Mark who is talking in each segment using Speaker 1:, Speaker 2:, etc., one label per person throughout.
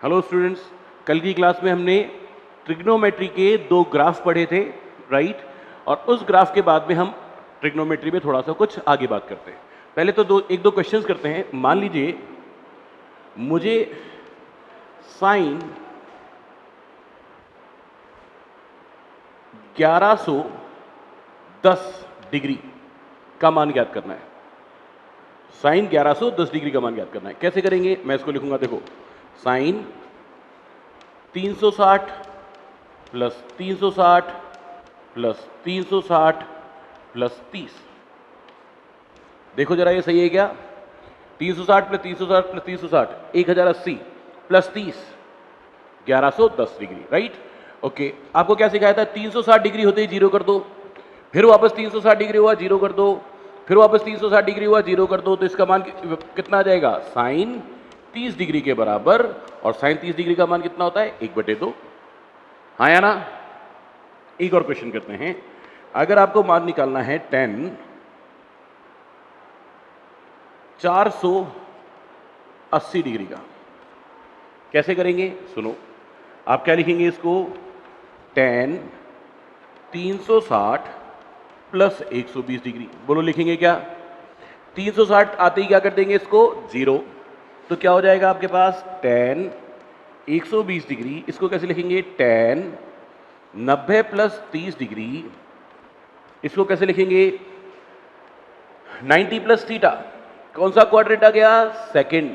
Speaker 1: Hello students, कल की class में हमने ट्रिग्नोमेट्री के दो ग्राफ पढ़े थे, राइट। और उस ग्राफ के बाद में हम ट्रिग्नोमेट्री में थोड़ा सा कुछ आगे बात करते हैं। पहले तो एक दो क्वेश्चंस करते हैं। मान लीजिए मुझे साइन 1110 डिग्री का मान ज्ञात करना है। साइन 1110 डिग्री का मान ज्ञात करना है। कैसे करेंगे? मैं इसको लिखूंगा, देखो, साइन 360 प्लस 360 प्लस 360 प्लस 30। देखो जरा ये सही है क्या? 360 plus 360 plus 360 1080 plus 30 1110 degree, right. Okay, आपको क्या सिखाया था? 360 डिग्री होते ही जीरो कर दो, फिर वापस 360 डिग्री हुआ जीरो कर दो, फिर वापस 360 डिग्री हुआ जीरो कर दो। तो इसका मान कितना आ जाएगा? साइन 30 डिग्री के बराबर। और साइन 30 डिग्री का मान कितना होता है? 1/2। हाँ या ना? एक और क्वेश्चन करते हैं। अगर आपको मान निकालना है 480 डिग्री का, कैसे करेंगे? सुनो, आप क्या लिखेंगे इसको? 360 प्लस 120 डिग्री। बोलो, लिखेंगे क्या? 360 आते ही क्या कर देंगे इसको? जीरो। तो क्या हो जाएगा आपके पास? 120 डिग्री। इसको कैसे लिखेंगे? 90 प्लस 30 डिग्री। इसको कैसे लिखेंगे? 90 प्लस थीटा। कौन सा क्वाड्रेंट आ गया? सेकंड,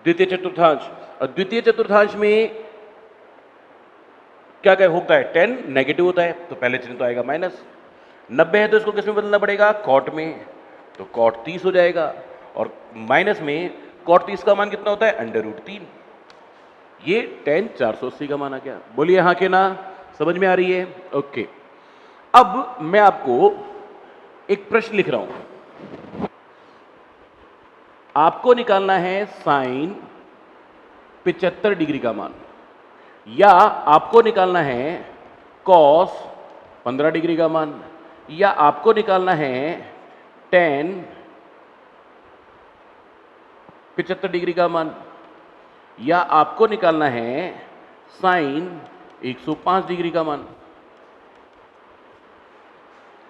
Speaker 1: द्वितीय चतुर्थांश। और द्वितीय चतुर्थांश में क्या क्या होता है? 10 नेगेटिव होता है, तो पहले चिन्ह तो आएगा माइनस। 90 है तो इसको किस में बदलना पड़ेगा? कॉट में, तो कॉट 30 हो जाएगा। और माइनस में कॉट 30 का मान कितना होता है? √3। ये 10 480 का मान आ गया। बोलिए हाँ के ना? समझ में आ रही है? ओके, अब मैं आपको एक प्रश्न लिख रहा हूं। आपको निकालना है साइन 75 डिग्री का मान, या आपको निकालना है कॉस 15 डिग्री का मान, या आपको निकालना है टेन 75 डिग्री का मान, या आपको निकालना है साइन 105 डिग्री का मान।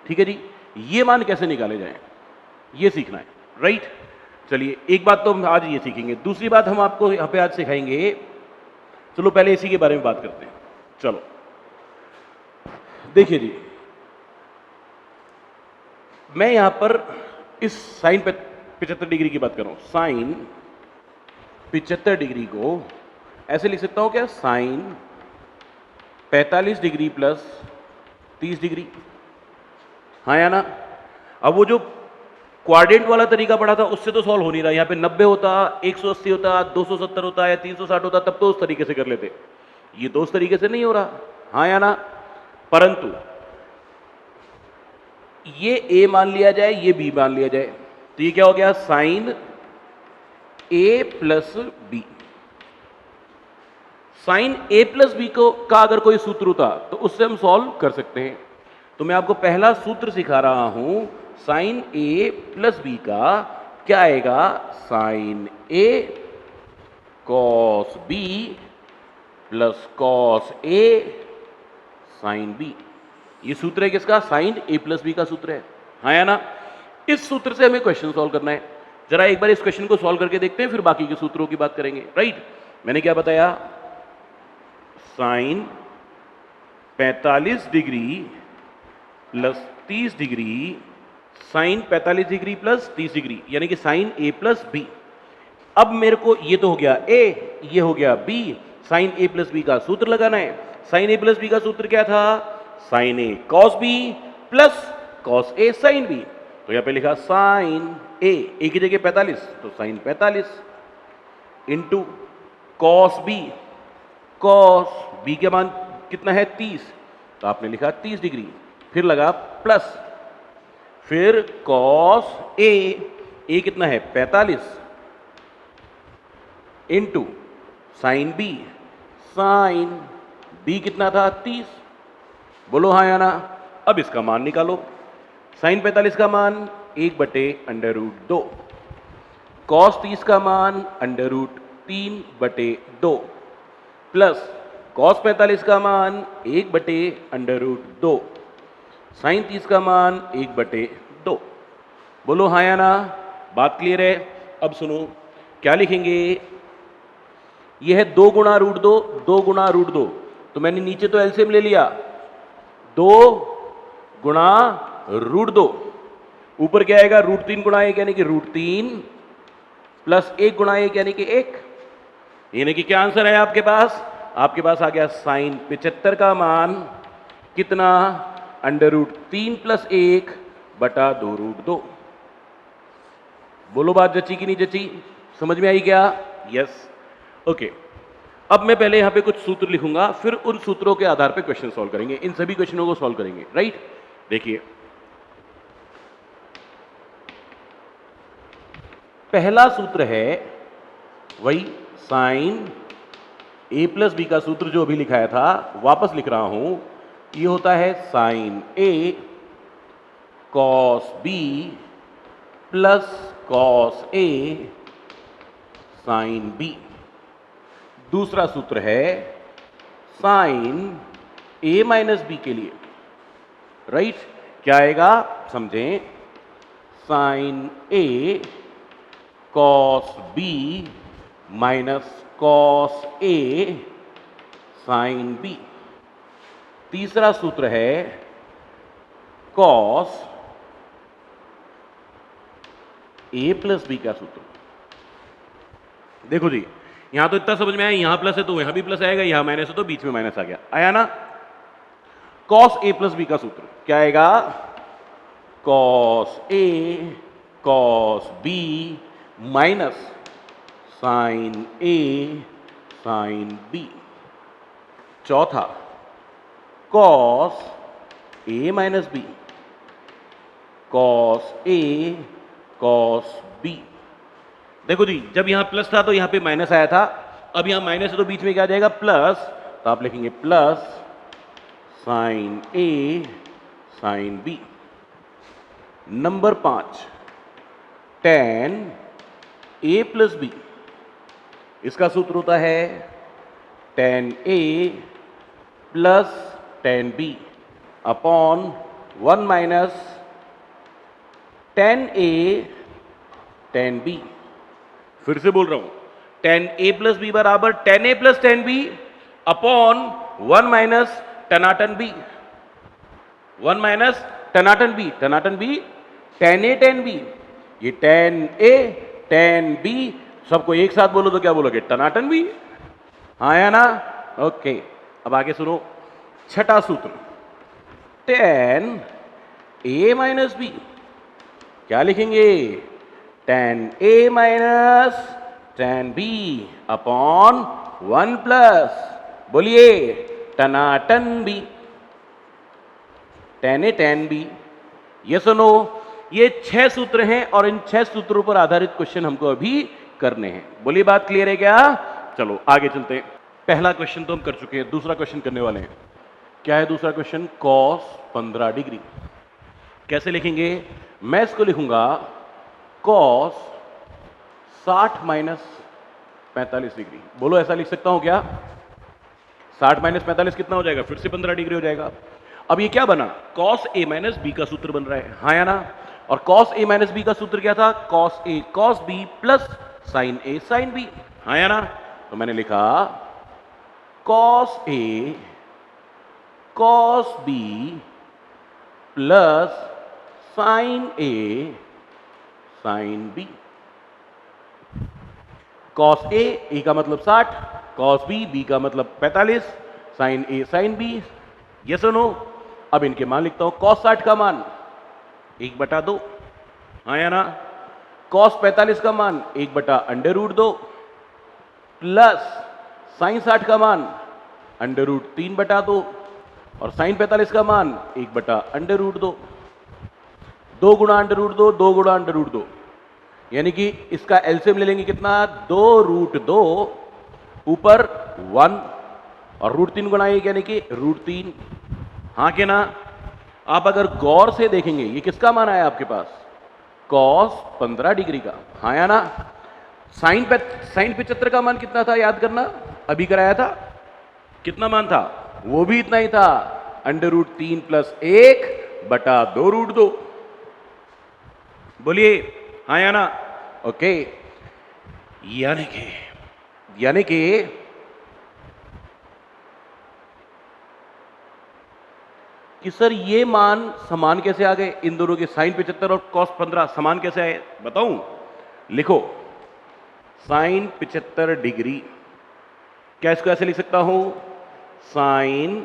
Speaker 1: ठीक है जी, ये मान कैसे निकाले जाएं ये सीखना है, राइट। चलिए, एक बात तो हम आज ये सीखेंगे। दूसरी बात हम आपको यहां पे आज सिखाएंगे। चलो पहले इसी के बारे में बात करते हैं। चलो देखिए जी, मैं यहां पर इस साइन 75 डिग्री की बात कर रहा हूं। साइन 75 डिग्री को ऐसे लिख सकता हूं क्या? Sine 45 degree plus 30 degree. हाँ या ना? अब वो जो क्वाड्रेंट वाला तरीका पढ़ा था उससे तो सॉल्व हो नहीं रहा। यहां पे 90 होता, 180 होता, 270 होता या 360 होता, तब तो उस तरीके से कर लेते। ये तो उस तरीके से नहीं हो रहा। हाँ या ना? परंतु ये a मान लिया जाए, ये b मान लिया जाए, तो ये क्या हो गया? Sine a plus B. Sine a plus B को का अगर कोई सूत्र होता तो उससे हम सॉल्व कर सकते हैं। तो मैं आपको पहला सूत्र सिखा रहा हूं। साइन a प्लस बी का क्या आएगा? Sine a cos b plus cos a sine b। ये सूत्र है किसका? साइन a प्लस बी का सूत्र है। हाँ या ना? इस सूत्र से हमें क्वेश्चन सॉल्व करना है। जरा एक बार इस क्वेश्चन को सॉल्व करके देखते हैं, फिर बाकी के सूत्रों की बात करेंगे, राइट। मैंने क्या बताया? Sine 45 degree plus 30 degree, sine 45 degree plus 30 degree, यानी कि साइन a प्लस बी। अब मेरे को ये तो हो गया a, ये हो गया b। Sine a plus B का सूत्र लगाना है। साइन a प्लस बी का सूत्र क्या था? Sine a cos b plus cos a sine b। तो यहां पे लिखा साइन a की जगह 45, तो sine 45 into cos b। Cos b के मान कितना है? 30, तो आपने लिखा 30 डिग्री, फिर लगा प्लस, फिर कॉस a कितना है? 45 into sine b। Sine b कितना था? 30। बोलो हाँ या ना? अब इसका मान निकालो। साइन 45 का मान 1/√2, कॉस 30 का मान 3/2 प्लस कॉस 45 का मान 1/√2, साइन 30 का मान 1/2। बोलो हाँ या ना, बात क्लियर है? अब सुनो क्या लिखेंगे, यह है 2 गुणा √2, 2 गुणा √2, तो मैंने नीचे तो एलसीएम ले लिया, 2 गुणा √2, ऊपर क्या आएगा √3 गुणा 1 यानी कि √3 प्लस 1 गुणा 1 यानी कि 1, यानी कि क्या आंसर है आपके पास? आपके पास आ गया साइन 75 का मान कितना, √3 प्लस 1/2√2। बोलो बात जची कि नहीं जची, समझ में आई क्या? Yes, okay. अब मैं पहले यहां पे कुछ सूत्र लिखूंगा, फिर उन सूत्रों के आधार पे क्वेश्चन सॉल्व करेंगे, इन सभी क्वेश्चनों को सॉल्व करेंगे, राइट? देखिए पहला सूत्र है वही साइन a प्लस बी का सूत्र जो अभी लिखाया था, वापस लिख रहा हूं। ये होता है sine a cos b plus cos a sine b। दूसरा सूत्र है साइन a माइनस बी के लिए, राइट? क्या आएगा समझें, sine a cos b minus cos a sine b। तीसरा सूत्र है कॉस a प्लस b का सूत्र। देखो जी, यहां तो इतना समझ में आया, यहां प्लस है तो यहां भी प्लस आएगा, यहां माइनस है तो बीच में माइनस आ गया, आया ना? कॉस a प्लस b का सूत्र क्या आएगा, cos a cos b minus sine a sine b। चौथा cos a minus b cos a cos b। देखो जी, जब यहां प्लस था तो यहां पे माइनस आया था, अब यहां माइनस है तो बीच में क्या आ जाएगा प्लस, तो आप लिखेंगे plus sine a sine b। Number 5 tan a plus b, इसका सूत्र होता है tan a plus tan b upon 1 minus tan a tan b। फिर से बोल रहा हूं, tan a प्लस b बराबर tan a plus tan b upon 1 minus tan a tan b, 1 minus tan a tan b, Tanatan b tan a tan b, ये tan a tan b सबको एक साथ बोलो तो क्या बोलोगे, टनाटन b। हाँ या ना? ओके, अब आगे सुनो, छठा सूत्र tan a माइनस b, क्या लिखेंगे, tan a minus tan b upon 1 plus, बोलिए टनाटन b, tan a tan b। ये सुनो, ये 6 सूत्र हैं और इन 6 सूत्रों पर आधारित क्वेश्चन हमको अभी करने हैं। बोलिए बात क्लियर है क्या? चलो आगे चलते हैं। पहला क्वेश्चन तो हम कर चुके हैं, दूसरा क्वेश्चन करने वाले हैं। क्या है दूसरा क्वेश्चन, कॉस 15 डिग्री। कैसे लिखेंगे, मैं इसको लिखूंगा कॉस 60 माइनस 45 डिग्री। बोलो ऐसा लिख सकता हूं क्या? 60 माइनस 45 कितना हो जाएगा, फिर से 15 डिग्री हो जाएगा। अब ये क्या बना, कॉस a माइनस बी का सूत्र बन रहा है, हाँ या ना? और कॉस a माइनस बी का सूत्र क्या था, cos a cos b plus sine a sine b, हाँ या ना? तो मैंने लिखा cos a cos b plus sine a sine b। Cos a का मतलब 60, कॉस b का मतलब 45, साइन a साइन b। ये सुनो, अब इनके मान लिखता हूं, कॉस 60 का मान 1/2, हाँ या ना? कॉस 45 का मान 1/√2 प्लस साइन 60 का मान √3/2 और साइन 45 का मान 1/√2। 2 गुणा √2, 2 गुणा √2, यानी कि इसका एलसीएम ले लेंगे कितना, 2√2 ऊपर 1 और √3 गुणा 1 यानी कि √3, हाँ के ना? आप अगर गौर से देखेंगे ये किसका मान आया आपके पास, कॉस 15 डिग्री का, हाँ या ना? साइन 75 का मान कितना था याद करना, अभी कराया था, कितना मान था, वो भी इतना ही था, √3 + 1/2√2। बोलिए हाँ या ना। ओके, यानी कि सर ये मान समान कैसे आ गए, इन दोनों के साइन 75 और कॉस 15 समान कैसे आए बताऊं, लिखो साइन 75 डिग्री, क्या इसको ऐसे लिख सकता हूं, साइन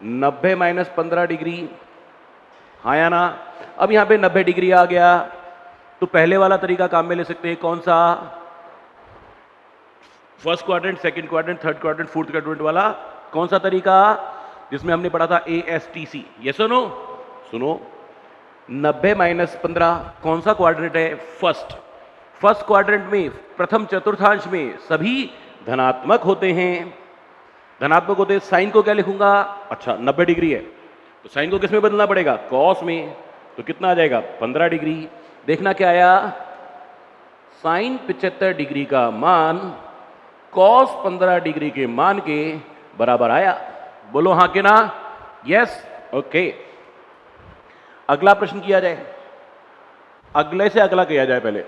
Speaker 1: 90 - 15 डिग्री, हाँ या ना। अब यहां पे 90 डिग्री आ गया, तो पहले वाला तरीका काम में ले सकते हैं, कौन सा, first quadrant, second quadrant, third quadrant, fourth quadrant वाला, कौन सा तरीका जिसमें हमने पढ़ा था ASTC, ये सुनो सुनो, 90 - 15 कौन सा क्वाड्रेंट है, फर्स्ट क्वाड्रेंट में, प्रथम चतुर्थांश में सभी धनात्मक होते हैं, साइन को क्या लिखूंगा, अच्छा 90 डिग्री है तो साइन को किस में बदलना पड़ेगा, कॉस में, तो कितना आ जाएगा 15 डिग्री। देखना क्या आया, साइन 75 डिग्री का मान कॉस 15 डिग्री के मान के बराबर आया, बोलो हाँ कि ना, यस, ओके। अगला प्रश्न किया जाए, अगले से अगला किया जाए, पहले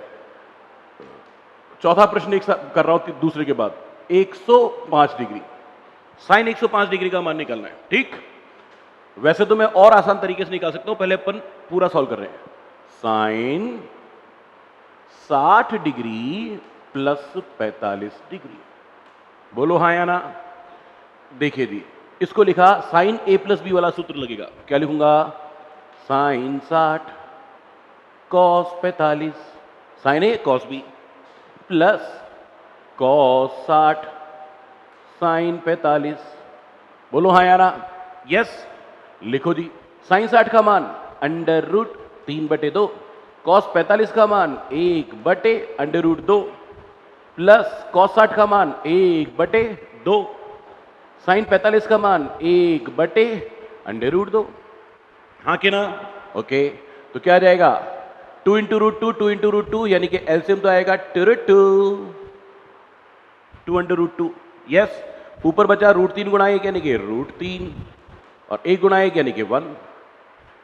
Speaker 1: चौथा प्रश्न एक साथ कर रहा हूं दूसरे के बाद, 105 डिग्री, साइन 105 डिग्री का मान निकालना है, ठीक। वैसे तो मैं और आसान तरीके से निकाल सकता हूं, पहले अपन पूरा सॉल्व कर रहे हैं, साइन 60 डिग्री प्लस 45 डिग्री, बोलो हाँ या ना। देखिए जी, इसको लिखा साइन A + B वाला सूत्र लगेगा, क्या लिखूंगा, sine 60 cos 45, sine A cos B plus cos 60 sine 45, बोलो हाँ या ना, यस। लिखो जी, साइन 60 का मान √3/2, कॉस 45 का मान 1/√2 प्लस कॉस 60 का मान 1/2, साइन 45 का मान 1/√2, हाँ कि ना, ओके। तो क्या आ जाएगा, 2 × √2 2 × √2, यानी कि एलसीएम तो आएगा 2 √2, यस। ऊपर बचा √3 गुणा 1 यानी कि √3 और 1 गुणा 1 यानी कि 1।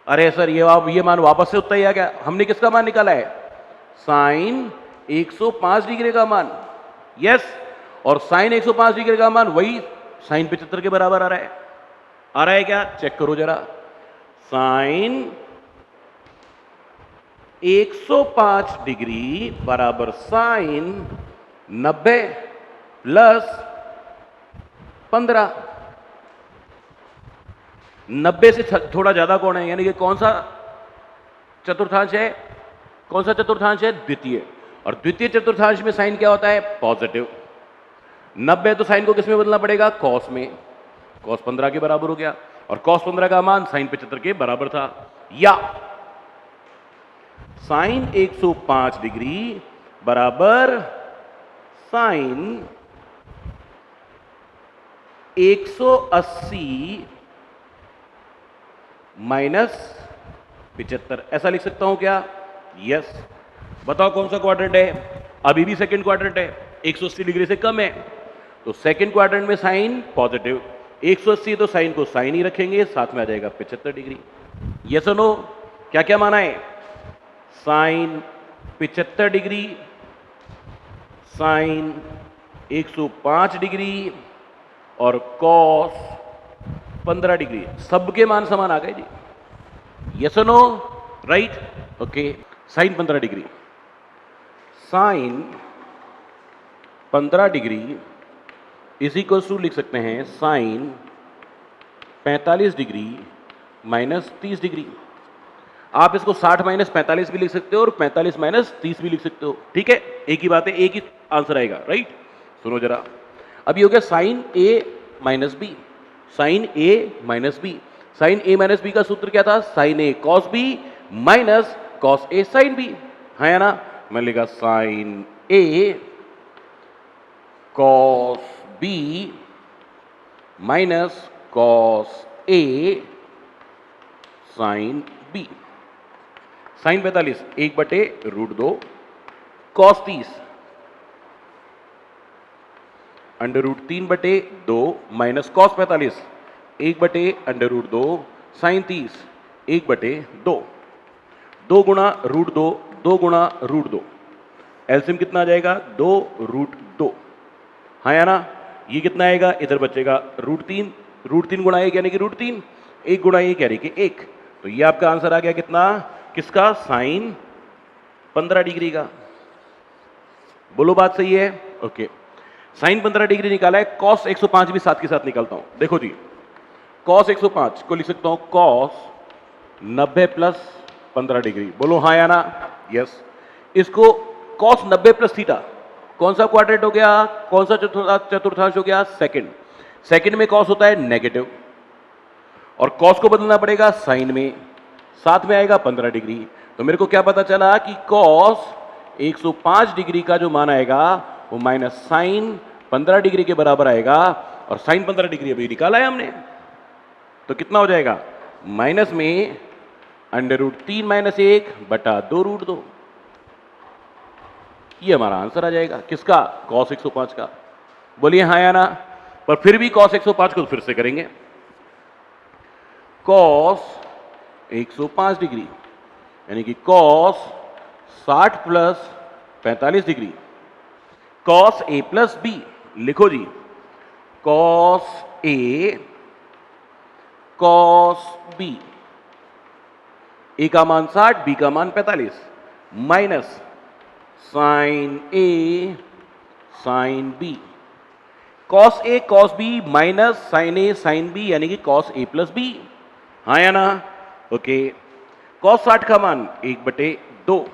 Speaker 1: अरे सर ये मान वापस से उतना ही आ गया, हमने किसका मान निकाला है, साइन 105 डिग्री का मान, यस। और साइन 105 डिग्री का मान वही साइन 75 के बराबर आ रहा है क्या, चेक करो जरा, साइन 105 डिग्री बराबर साइन 90 + 15, 90 से थोड़ा ज्यादा कौन है, यानी कि कौन सा चतुर्थांश है, द्वितीय, और द्वितीय चतुर्थांश में साइन क्या होता है, पॉजिटिव। 90 तो साइन को किस में बदलना पड़ेगा, कॉस में, कॉस 15 के बराबर हो गया, और कॉस 15 का मान साइन 75 के बराबर था, या साइन 105 डिग्री बराबर साइन 180 - 75, ऐसा लिख सकता हूं क्या, यस। बताओ कौन सा क्वाड्रेंट है, अभी भी सेकंड क्वाड्रेंट है, 180 डिग्री से कम है, तो सेकंड क्वाड्रेंट में साइन पॉजिटिव, 180 तो साइन को साइन ही रखेंगे, साथ में आ जाएगा 75 डिग्री, यस और नो, क्या क्या माना है, साइन 75 डिग्री, साइन 105 डिग्री और कॉस 15 डिग्री, सबके मान समान आ गए जी, यस और no, right, okay. Sine 15 degree, sine 15 degree is equal to लिख सकते हैं साइन 45 डिग्री माइनस 30 डिग्री। आप इसको 60 - 45 भी लिख सकते हो और 45 - 30 भी लिख सकते हो, ठीक है, एक ही बात है, एक ही आंसर आएगा, राइट। सुनो जरा, अब ये हो गया sine A - B, sine A - B, sine A - B का सूत्र क्या था, sine A cos B minus cos A sine B, है ना। मैं लिखा sine A cos B minus cos A sine B, sine 45 1/√2, cos 30 √3/2 minus cos 45 1/√2 sine 30 1/2 2 गुणा √2 2 गुणा √2 एलसीएम कितना आ जाएगा 2√2। हाँ या ना, ये कितना आएगा, इधर बचेगा √3 गुणा 1 यानी कि √3 1 गुणा 1 यानी कि 1। तो ये आपका आंसर आ गया कितना, किसका, साइन 15 डिग्री का। बोलो बात सही है, ओके। साइन 15 डिग्री निकाला है, कॉस 105 भी साथ के साथ निकालता हूं। देखो जी, कॉस 105 को लिख सकता हूं कॉस 90 प्लस 15 डिग्री। बोलो हाँ या ना, यस। इसको कॉस 90 प्लस थीटा, कौन सा क्वाड्रेंट हो गया, कौन सा चतुर्थांश हो गया, सेकंड। सेकंड में कॉस होता है नेगेटिव, और कॉस को बदलना पड़ेगा साइन में, साथ में आएगा 15 डिग्री। तो मेरे को क्या पता चला कि कॉस 105 डिग्री का जो मान आएगा वो माइनस साइन 15 डिग्री के बराबर आएगा, और साइन 15 डिग्री अभी निकाला है हमने। तो कितना हो जाएगा, माइनस में √3 - 1/2√2। ये हमारा आंसर आ जाएगा, किसका, कॉस 105 का। बोलिए हाँ या ना। पर फिर भी कॉस 105 को फिर से करेंगे। कॉस 105 डिग्री यानी कि cos 60 plus 45 degree, cos A plus B. लिखो जी, कॉस ए कॉस बी, ए का मान 60 बी का मान 45 minus sign A sine B, cos A cos B minus sign A sine B यानी कि कॉस ए प्लस बी। हाँ या ना, ओके। कॉस 60 का मान 1/2,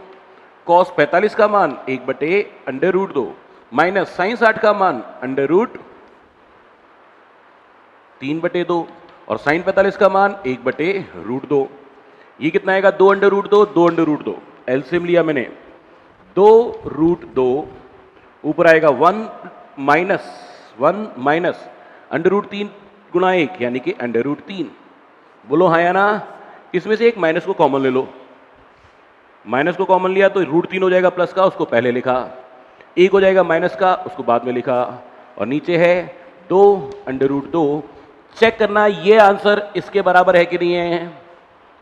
Speaker 1: कॉस 45 का मान 1/√2 माइनस साइन 60 का मान √3/2 और साइन 45 का मान 1/√2। ये कितना आएगा, 2/√2 2/√2, एलसीएम लिया मैंने 2√2, ऊपर आएगा 1 माइनस √3 गुणा 1 यानी कि √3। बोलो हाँ या ना। इसमें से एक माइनस को कॉमन ले लो, माइनस को कॉमन लिया तो √3 हो जाएगा प्लस का, उसको पहले लिखा, एक हो जाएगा माइनस का, उसको बाद में लिखा, और नीचे है 2/√2। चेक करना ये आंसर इसके बराबर है कि नहीं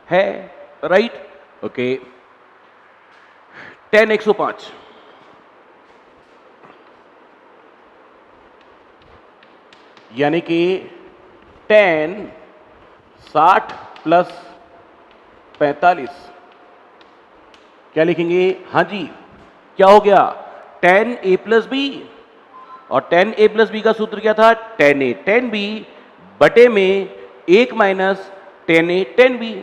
Speaker 1: है राइट, ओके। tan 105 यानी कि tan 60 प्लस 45, क्या लिखेंगे, हाँ जी, क्या हो गया, tan a प्लस बी, और tan a प्लस बी का सूत्र क्या था, tan a tan b बटे में 1 minus tan a tan b।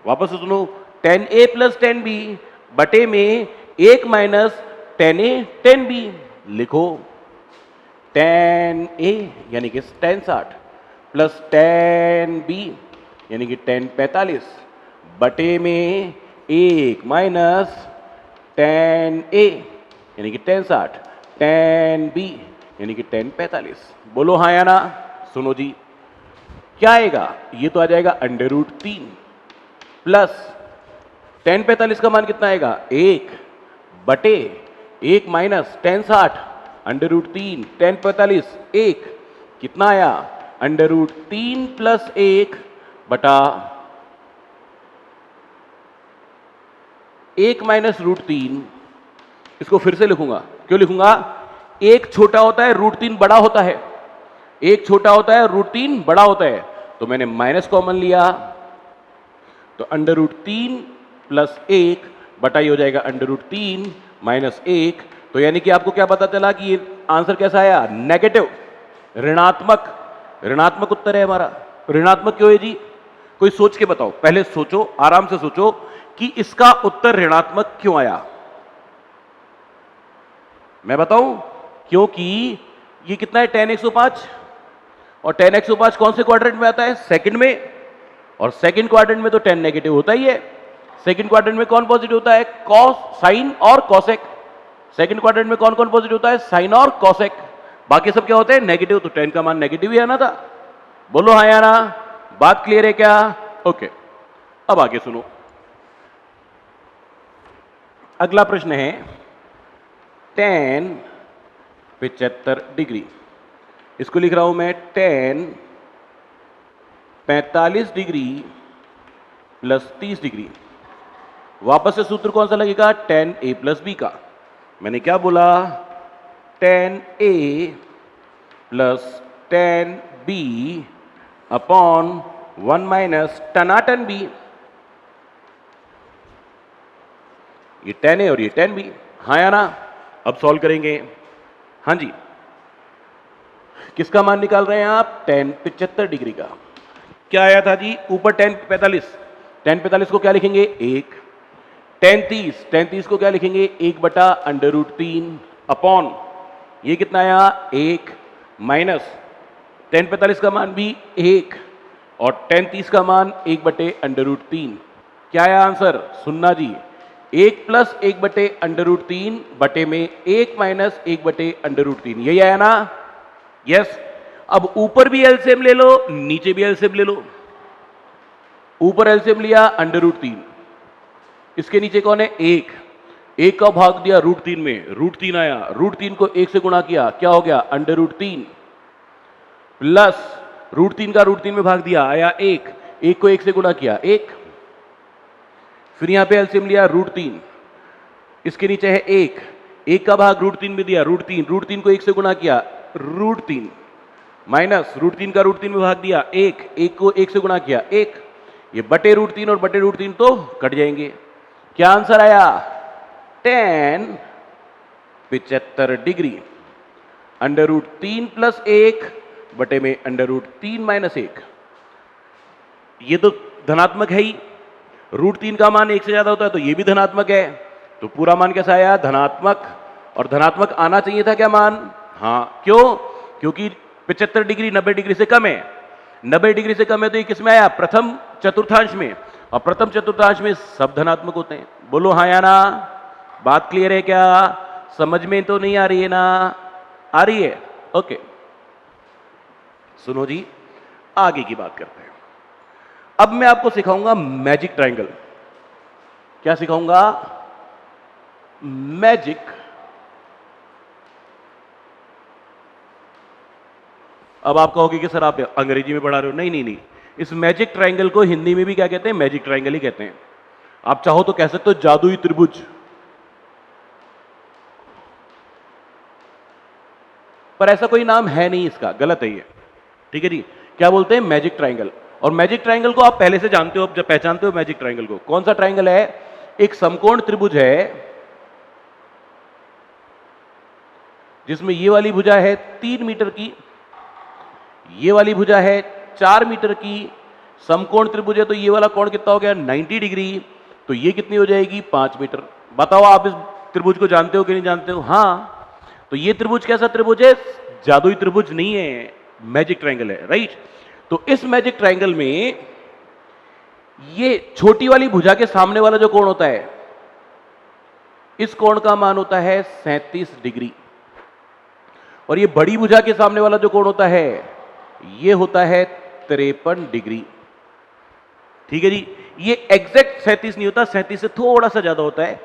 Speaker 1: वापस से सुनो, tan a plus tan b बटे में 1 minus tan a tan b। लिखो tan a यानी कि tan 60 प्लस tan b यानी कि tan 45 बटे में 1 माइनस tan a यानी कि tan 60 tan b यानी कि tan 45। बोलो हाँ या ना। सुनो जी, क्या आएगा, ये तो आ जाएगा √3 प्लस tan 45 का मान कितना आएगा, 1 बटे 1 माइनस tan 60 √3 tan 45 1 कितना आया, √3 प्लस 1 बटा 1 माइनस √3। इसको फिर से लिखूंगा, क्यों लिखूंगा, एक छोटा होता है √3 बड़ा होता है, एक छोटा होता है √3 बड़ा होता है, तो मैंने माइनस कॉमन लिया, तो √3 प्लस 1 बटा ये हो जाएगा √3 माइनस 1। तो यानी कि आपको क्या पता चला कि ये आंसर कैसा आया, नेगेटिव, ऋणात्मक। ऋणात्मक उत्तर है हमारा। ऋणात्मक क्यों है जी, कोई सोच के बताओ, पहले सोचो, आराम से सोचो कि इसका उत्तर ऋणात्मक क्यों आया। मैं बताऊं, क्योंकि ये कितना है, tan 105, और tan 105 कौन से क्वाड्रेंट में आता है, सेकंड में, और सेकंड क्वाड्रेंट में तो tan नेगेटिव होता ही है। सेकंड क्वाड्रेंट में कौन पॉजिटिव होता है, कॉस, साइन और कॉसेक। सेकंड क्वाड्रेंट में कौन कौन पॉजिटिव होता है, साइन और कॉसेक, बाकी सब क्या होते हैं, नेगेटिव। तो tan का मान नेगेटिव ही आना था। बोलो हाँ या ना, बात क्लियर है क्या, ओके। अब आगे सुनो, अगला प्रश्न है tan 75 डिग्री। इसको लिख रहा हूं मैं tan 45 डिग्री प्लस 30 डिग्री। वापस से सूत्र कौन सा लगेगा? tan a प्लस बी का। मैंने क्या बोला? tan a plus tan b upon 1 minus tan a tan b। ये tan a और ये tan b, हाँ या ना? अब सॉल्व करेंगे। हाँ जी, किसका मान निकाल रहे हैं आप? tan 75 डिग्री का। क्या आया था जी? ऊपर tan 45, tan 45 को क्या लिखेंगे? 1। tan 30 को क्या लिखेंगे? 1/√3 अपॉन ये कितना आया? 1 माइनस tan 45 का मान भी 1 और tan 30 का मान 1/√3। क्या आया आंसर? सुनना जी, 1 प्लस 1/√3 बटे में 1 माइनस 1/√3, यही आया ना? यस। अब ऊपर भी एलसीएम ले लो, नीचे भी एलसीएम ले लो। ऊपर एलसीएम लिया √3, इसके नीचे कौन है? 1 का भाग दिया √3 में, √3 आया। √3 को 1 से गुणा किया, क्या हो गया? √3 प्लस √3 का √3 में भाग दिया, आया 1 को 1 से गुणा किया 1। फिर यहां पे एलसीएम लिया √3, इसके नीचे है 1 का भाग √3 में दिया √3 को 1 से गुणा किया √3 माइनस √3 का √3 में भाग दिया 1 को 1 से गुणा किया 1। ये बटे √3 और बटे √3 तो कट जाएंगे। क्या आंसर आया? tan 75 डिग्री √3 प्लस 1 बटे में √3 माइनस 1। ये तो धनात्मक है ही, √3 का मान 1 से ज्यादा होता है तो ये भी धनात्मक है, तो पूरा मान कैसा आया? धनात्मक। और धनात्मक आना चाहिए था क्या मान? हाँ, क्यों? क्योंकि 75 डिग्री 90 डिग्री से कम है। 90 डिग्री से कम है तो ये किस में आया? प्रथम चतुर्थांश में, और प्रथम चतुर्थांश में सब धनात्मक होते हैं। बोलो हाँ या ना? बात क्लियर है क्या? समझ में तो नहीं आ रही है ना? आ रही है? ओके, सुनो जी, आगे की बात करते हैं। अब मैं आपको सिखाऊंगा मैजिक ट्रायंगल। क्या सिखाऊंगा? मैजिक। अब आप कहोगे कि सर आप अंग्रेजी में पढ़ा रहे हो। नहीं नहीं नहीं, इस मैजिक ट्रायंगल को हिंदी में भी क्या कहते हैं? मैजिक ट्रायंगल ही कहते हैं। आप चाहो तो कह सकते हो जादुई त्रिभुज, पर ऐसा कोई नाम है नहीं इसका, गलत है ये। ठीक है जी, क्या बोलते हैं? Magic triangle. और मैजिक ट्रायंगल को आप पहले से जानते हो, अब जब पहचानते हो मैजिक ट्रायंगल को। कौन सा ट्रायंगल है? एक समकोण त्रिभुज है जिसमें ये वाली भुजा है 3 मीटर की, ये वाली भुजा है 4 मीटर की। समकोण त्रिभुज है तो ये वाला कोण कितना हो गया? 90 डिग्री। तो ये कितनी हो जाएगी? 5 मीटर। बताओ आप इस त्रिभुज को जानते हो कि नहीं जानते हो? हाँ। तो ये त्रिभुज कैसा त्रिभुज है? जादुई त्रिभुज नहीं है, मैजिक ट्रायंगल है, राइट। तो इस मैजिक ट्रायंगल में ये छोटी वाली भुजा के सामने वाला जो कोण होता है, इस कोण का मान होता है 37 डिग्री, और ये बड़ी भुजा के सामने वाला जो कोण होता है ये होता है 53 डिग्री। ठीक है जी, ये एग्जैक्ट 37 नहीं होता, 37 से थोड़ा सा ज्यादा होता है,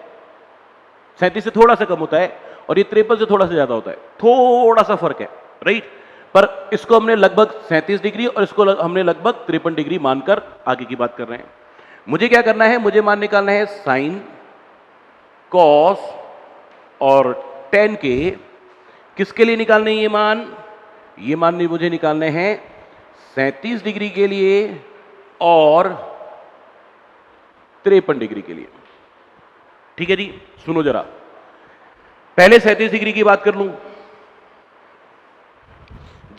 Speaker 1: 37 से थोड़ा सा कम होता है, और ये 53 से थोड़ा सा ज्यादा होता है, थोड़ा सा फर्क है, राइट। पर इसको हमने लगभग 37 डिग्री और इसको हमने लगभग 53 डिग्री मानकर आगे की बात कर रहे हैं। मुझे क्या करना है? मुझे मान निकालना है साइन, कॉस और टेन के। किसके लिए निकालने हैं ये मान? ये मान मुझे निकालने हैं 37 डिग्री के लिए और 53 डिग्री के लिए। ठीक है जी, सुनो जरा, पहले 37 डिग्री की बात कर लूं।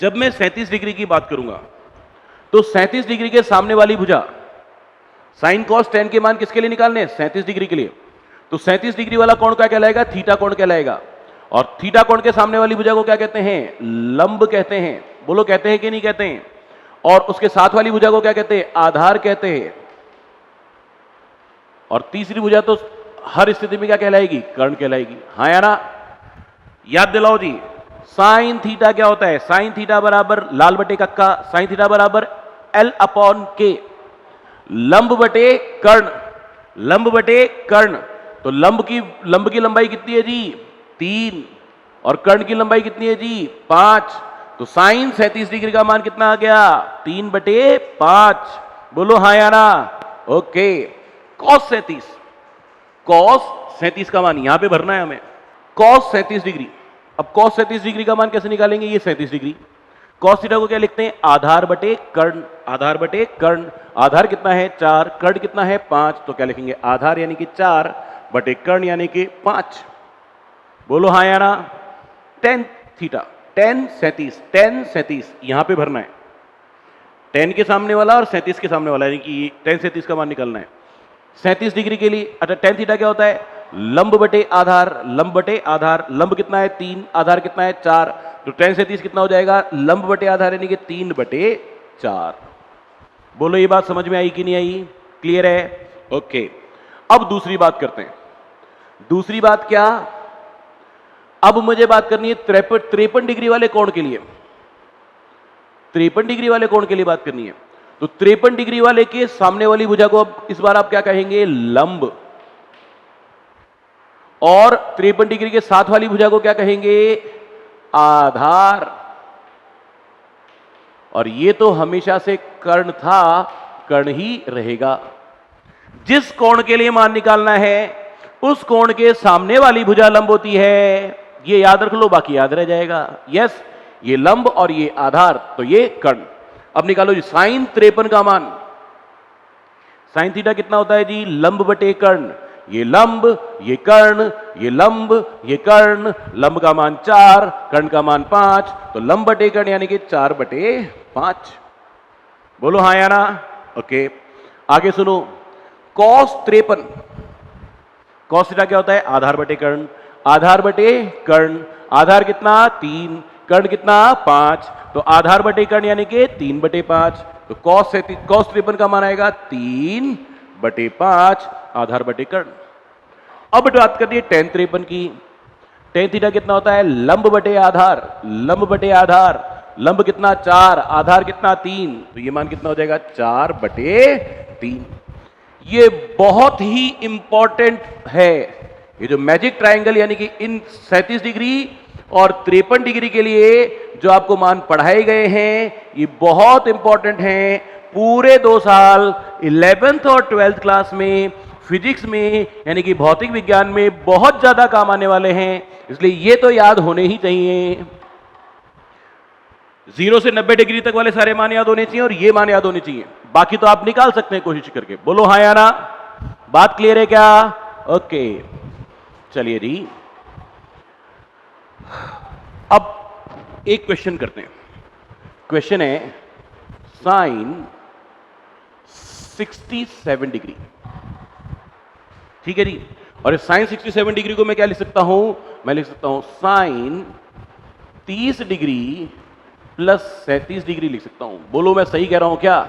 Speaker 1: जब मैं 37 डिग्री की बात करूंगा तो 37 डिग्री के सामने वाली भुजा, साइन कॉस टेन के मान किसके लिए निकालने हैं? 37 डिग्री के लिए। तो 37 डिग्री वाला कोण क्या कहलाएगा? थीटा कोण कहलाएगा। और थीटा कोण के सामने वाली भुजा को क्या कहते हैं? लंब कहते हैं। बोलो कहते हैं कि नहीं कहते हैं? और उसके साथ वाली भुजा को क्या कहते हैं? आधार कहते हैं। और तीसरी भुजा तो हर स्थिति में क्या कहलाएगी? कर्ण कहलाएगी। हाँ या ना? याद दिलाओ जी, साइन थीटा क्या होता है? साइन थीटा बराबर लाल बटे कक्का, साइन थीटा बराबर L अपॉन के, लंब बटे कर्ण, लंब बटे कर्ण। तो लंब की लंबाई कितनी है जी? 3, और कर्ण की लंबाई कितनी है जी? 5। तो साइन 37 डिग्री का मान कितना आ गया? 3/5। बोलो हाँ या ना? ओके। कॉस 37 का मान यहां पे भरना है हमें। Cos 37 degree. अब कॉस 37 डिग्री का मान कैसे निकालेंगे? ये 37 डिग्री। कॉस थीटा को क्या लिखते हैं? आधार बटे कर्ण। आधार बटे कर्ण। आधार कितना है? 4। कर्ण कितना है? 5। तो क्या लिखेंगे? आधार यानी कि 4 बटे कर्ण यानी कि 5। बोलो हाँ या ना? टेन थीटा, टेन 37 यहां पे भरना है। 10 के सामने वाला और 37 के सामने वाला, यानी कि 10 37 का मान निकालना है। 37 डिग्री के लिए अच्छा टेन थीटा क्या होता है? लंब बटे आधार। लंब बटे आधार। लंब कितना है? 3। आधार कितना है? 4। तो 10 37 कितना हो जाएगा? लंब बटे आधार यानी कि 3/4। बोलो ये बात समझ में आई कि नहीं आई? क्लियर है? ओके। अब दूसरी बात करते हैं। दूसरी बात क्या? अब मुझे बात करनी है 53 डिग्री वाले कोण के लिए। 53 डिग्री वाले कोण के लिए बात करनी है। तो 53 डिग्री वाले के सामने वाली भुजा को अब इस बार आप क्या कहेंगे? लंब। और 53 डिग्री के साथ वाली भुजा को क्या कहेंगे? आधार। और ये तो हमेशा से कर्ण था, कर्ण ही रहेगा। जिस कोण के लिए मान निकालना है उस कोण के सामने वाली भुजा लंब होती है। ये याद रख लो, बाकी याद रह जाएगा। यस, ये लंब और ये आधार, तो ये कर्ण। अब निकालो जी साइन 53 का मान। साइन थीटा कितना होता है जी? लंब बटे कर्ण। ये लंब, ये कर्ण, ये लंब, ये कर्ण। लंब का मान 4, कर्ण का मान 5, तो लंब बटे कर्ण यानी कि 4/5। बोलो हाँ या ना? ओके। आगे सुनो। कॉस 53। कॉस थीटा क्या होता है? आधार बटे कर्ण। आधार बटे कर्ण। आधार कितना? 3। कर्ण कितना? 5। तो आधार बटे कर्ण यानी कि 3/5। तो कॉस 53 का मान आएगा 3/5 आधार बटे कर्ण। अब बात करते हैं टेन 53 की। टेन थीटा कितना होता है? लंब बटे आधार। लंब बटे आधार। लंब कितना? 4। आधार कितना? 3। तो ये मान कितना हो जाएगा? 4/3। ये बहुत ही इंपॉर्टेंट है। ये जो मैजिक ट्रायंगल यानी कि इन 37 डिग्री और 53 डिग्री के लिए जो आपको मान पढ़ाए गए हैं ये बहुत इंपॉर्टेंट हैं। पूरे 2 साल 11th और 12th क्लास में फिजिक्स में यानी कि भौतिक विज्ञान में बहुत ज्यादा काम आने वाले हैं, इसलिए ये तो याद होने ही चाहिए। 0 से 90 डिग्री तक वाले सारे मान याद होने चाहिए और ये मान याद होने चाहिए। बाकी तो आप निकाल सकते हैं कोशिश करके। बोलो हाँ या ना? बात क्लियर है क्या? ओके, चलिए जी। अब एक क्वेश्चन करते हैं। क्वेश्चन है साइन 67 डिग्री। ठीक है जी। और इस साइन 67 डिग्री को मैं क्या लिख सकता हूं? मैं लिख सकता हूं साइन 30 डिग्री प्लस 37 डिग्री लिख सकता हूं। बोलो मैं सही कह रहा हूं क्या?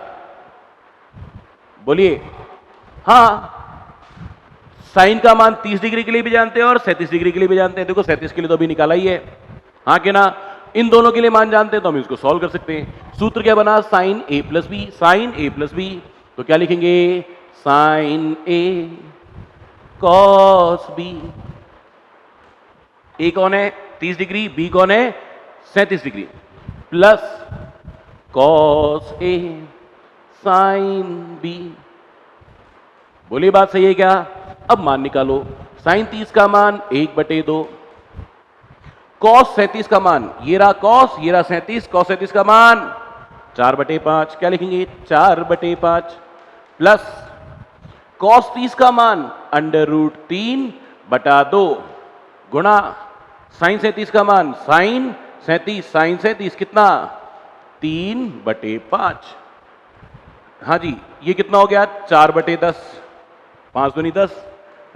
Speaker 1: बोलिए हाँ। साइन का मान 30 डिग्री के लिए भी जानते हैं और 37 डिग्री के लिए भी जानते हैं। देखो 37 के लिए तो अभी निकाला ही है, हाँ कि ना? इन दोनों के लिए मान जानते हैं तो हम इसको सॉल्व कर सकते हैं। सूत्र क्या बना? साइन ए प्लस बी। साइन ए प्लस बी तो क्या लिखेंगे? साइन ए कॉस बी। ए कौन है? 30 डिग्री। बी कौन है? 37 degree. Plus cos A sine B. बोलिए बात सही है क्या? अब मान निकालो। साइन 30 का मान 1/2। कॉस 37 का मान, ये रहा कॉस, ये रहा 37। कॉस 37 का मान 4/5। क्या लिखेंगे? 4/5 प्लस कॉस 30 का मान √3/2 गुणा साइन 37 का मान साइन 37। साइन 37 कितना? 3/5। हाँ जी, ये कितना हो गया? 4/10। 5 दूनी 10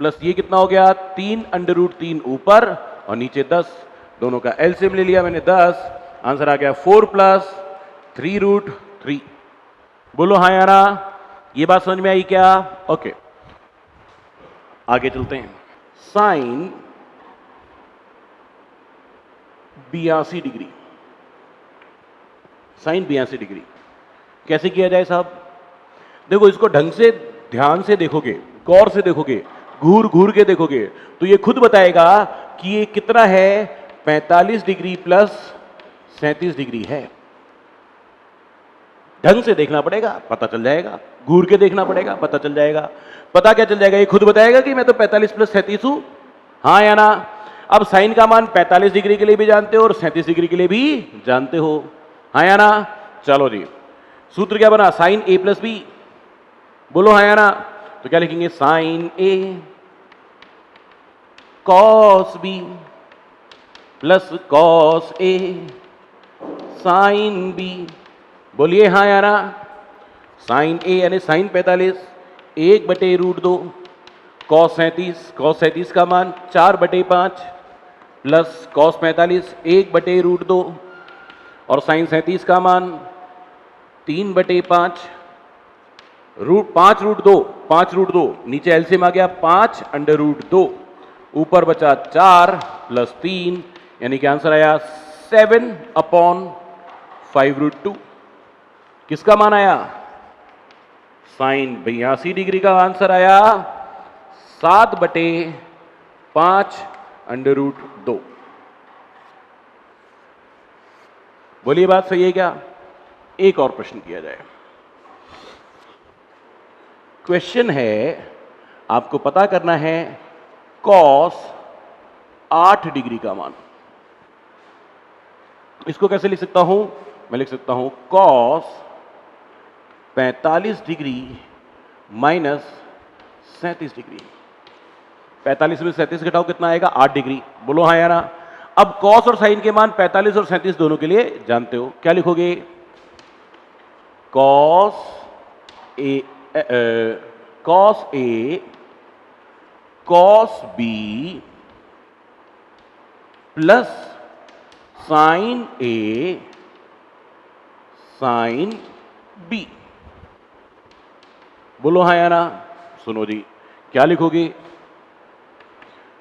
Speaker 1: प्लस ये कितना हो गया? 3√3 ऊपर और नीचे 10। दोनों का एलसीएम ले लिया मैंने 10। आंसर आ गया 4 + 3√3। बोलो हाँ या ना? ये बात समझ में आई क्या? ओके, आगे चलते हैं। Sign 82 degree. साइन 82 डिग्री कैसे किया जाए साहब? देखो इसको ढंग से ध्यान से देखोगे, गौर से देखोगे, घूर घूर के देखोगे तो ये खुद बताएगा कि ये कितना है। 45 डिग्री प्लस 37 डिग्री है। ढंग से देखना पड़ेगा, पता चल जाएगा, घूर के देखना पड़ेगा, पता चल जाएगा। पता क्या चल जाएगा, ये खुद बताएगा कि मैं तो 45 प्लस 37 हूं, हाँ या ना। अब साइन का मान 45 डिग्री के लिए भी जानते हो और 37 डिग्री के लिए भी जानते हो, हाँ या ना। चलो जी, सूत्र क्या बना, साइन ए प्लस बी, बोलो हाँ या ना। तो क्या लिखेंगे, sign A cos B plus cos A sine B, बोलिए हाँ या ना। साइन ए यानी साइन 45 1/√2 कॉस 37 का मान 4/5 प्लस कॉस 45 1/√2 और साइन 37 का मान 3/5 5√2 नीचे एलसीएम आ गया 5√2 ऊपर बचा 4 प्लस 3 यानी कि आंसर आया 7/5√2। किसका मान आया, साइन 82 डिग्री का आंसर आया 7/5√2। बोलिए बात सही है क्या। एक और प्रश्न किया जाए। क्वेश्चन है, आपको पता करना है कॉस 8 डिग्री का मान। इसको कैसे लिख सकता हूं, मैं लिख सकता हूं कॉस 45 डिग्री माइनस 37 डिग्री। 45 में 37 घटाओ कितना आएगा, 8 डिग्री, बोलो हाँ या ना। अब कॉस और साइन के मान 45 और 37 दोनों के लिए जानते हो, क्या लिखोगे, cos A cos B plus sign A sine B, बोलो हाँ या ना। सुनो जी, क्या लिखोगे,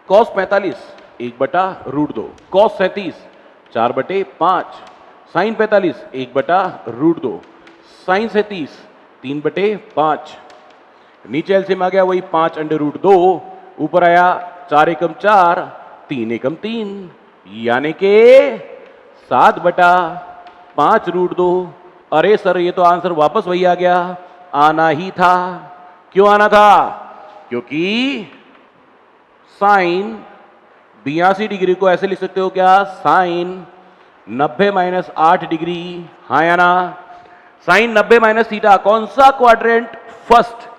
Speaker 1: कॉस 45 1/√2 कॉस 37 4/5 साइन 45 1/√2 साइन 37 3/5 नीचे एलसीएम आ गया वही 5/√2 ऊपर आया 4 एकम 4 3 एकम 3 यानी के 7/5√2। अरे सर ये तो आंसर वापस वही आ गया, आना ही था। क्यों आना था, क्योंकि साइन 82 डिग्री को ऐसे लिख सकते हो क्या, साइन 90 - 8 डिग्री, हाँ या ना। साइन 90 - थीटा कौन सा क्वाड्रेंट, फर्स्ट,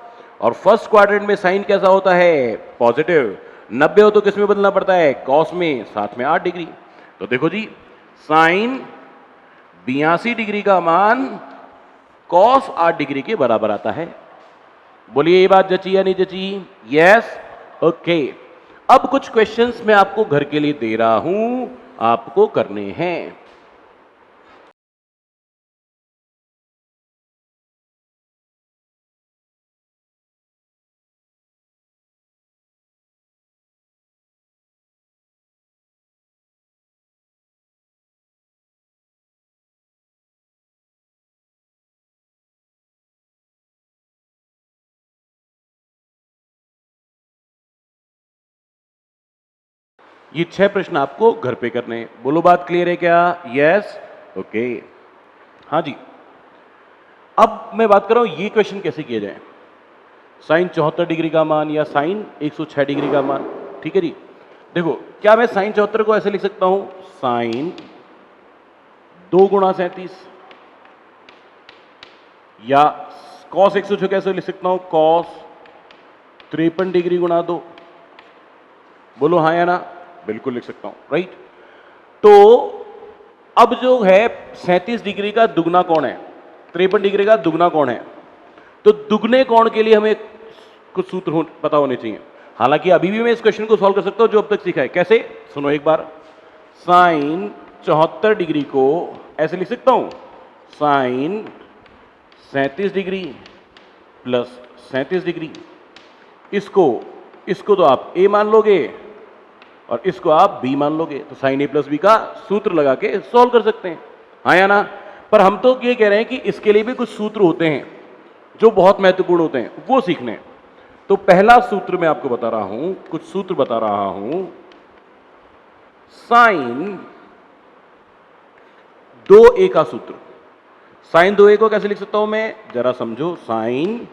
Speaker 1: और फर्स्ट क्वाड्रेंट में साइन कैसा होता है, पॉजिटिव। 90 हो तो किस में बदलना पड़ता है, कॉस में, साथ में 8 डिग्री। तो देखो जी, साइन 82 डिग्री का मान कॉस 8 डिग्री के बराबर आता है। बोलिए ये बात जची या नहीं जची, यस, ओके। अब कुछ क्वेश्चंस मैं आपको घर के लिए दे रहा हूं, आपको करने हैं। ये 6 प्रश्न आपको घर पे करने हैं। बोलो बात क्लियर है क्या, यस, ओके। हाँ जी, अब मैं बात कर रहा हूं ये क्वेश्चन कैसे किए जाए। साइन 74 डिग्री का मान या साइन 106 डिग्री का मान, ठीक है जी। देखो, क्या मैं साइन 74 को ऐसे लिख सकता हूं, साइन 2 × 37 या कॉस 106 कैसे लिख सकता हूं, कॉस 53 डिग्री × 2, बोलो हाँ या ना, बिल्कुल लिख सकता हूं, राइट। तो अब जो है 37 डिग्री का दुगना कौन है, 53 डिग्री का दुगना कौन है, तो दुगने कोण के लिए हमें कुछ सूत्र पता होने चाहिए। हालांकि अभी भी मैं इस क्वेश्चन को सॉल्व कर सकता हूं जो अब तक सीखा है। कैसे, सुनो एक बार। साइन 74 डिग्री को ऐसे लिख सकता हूं, साइन 37 डिग्री प्लस 37 डिग्री। इसको तो आप a मान लोगे और इसको आप b मान लोगे, तो साइन a प्लस बी का सूत्र लगा के सॉल्व कर सकते हैं, हाँ या ना। पर हम तो ये कह रहे हैं कि इसके लिए भी कुछ सूत्र होते हैं जो बहुत महत्वपूर्ण होते हैं, वो सीखने। तो पहला सूत्र मैं आपको बता रहा हूं, कुछ सूत्र बता रहा हूं। साइन 2a का सूत्र। साइन 2a को कैसे लिख सकता हूं मैं, जरा समझो। साइन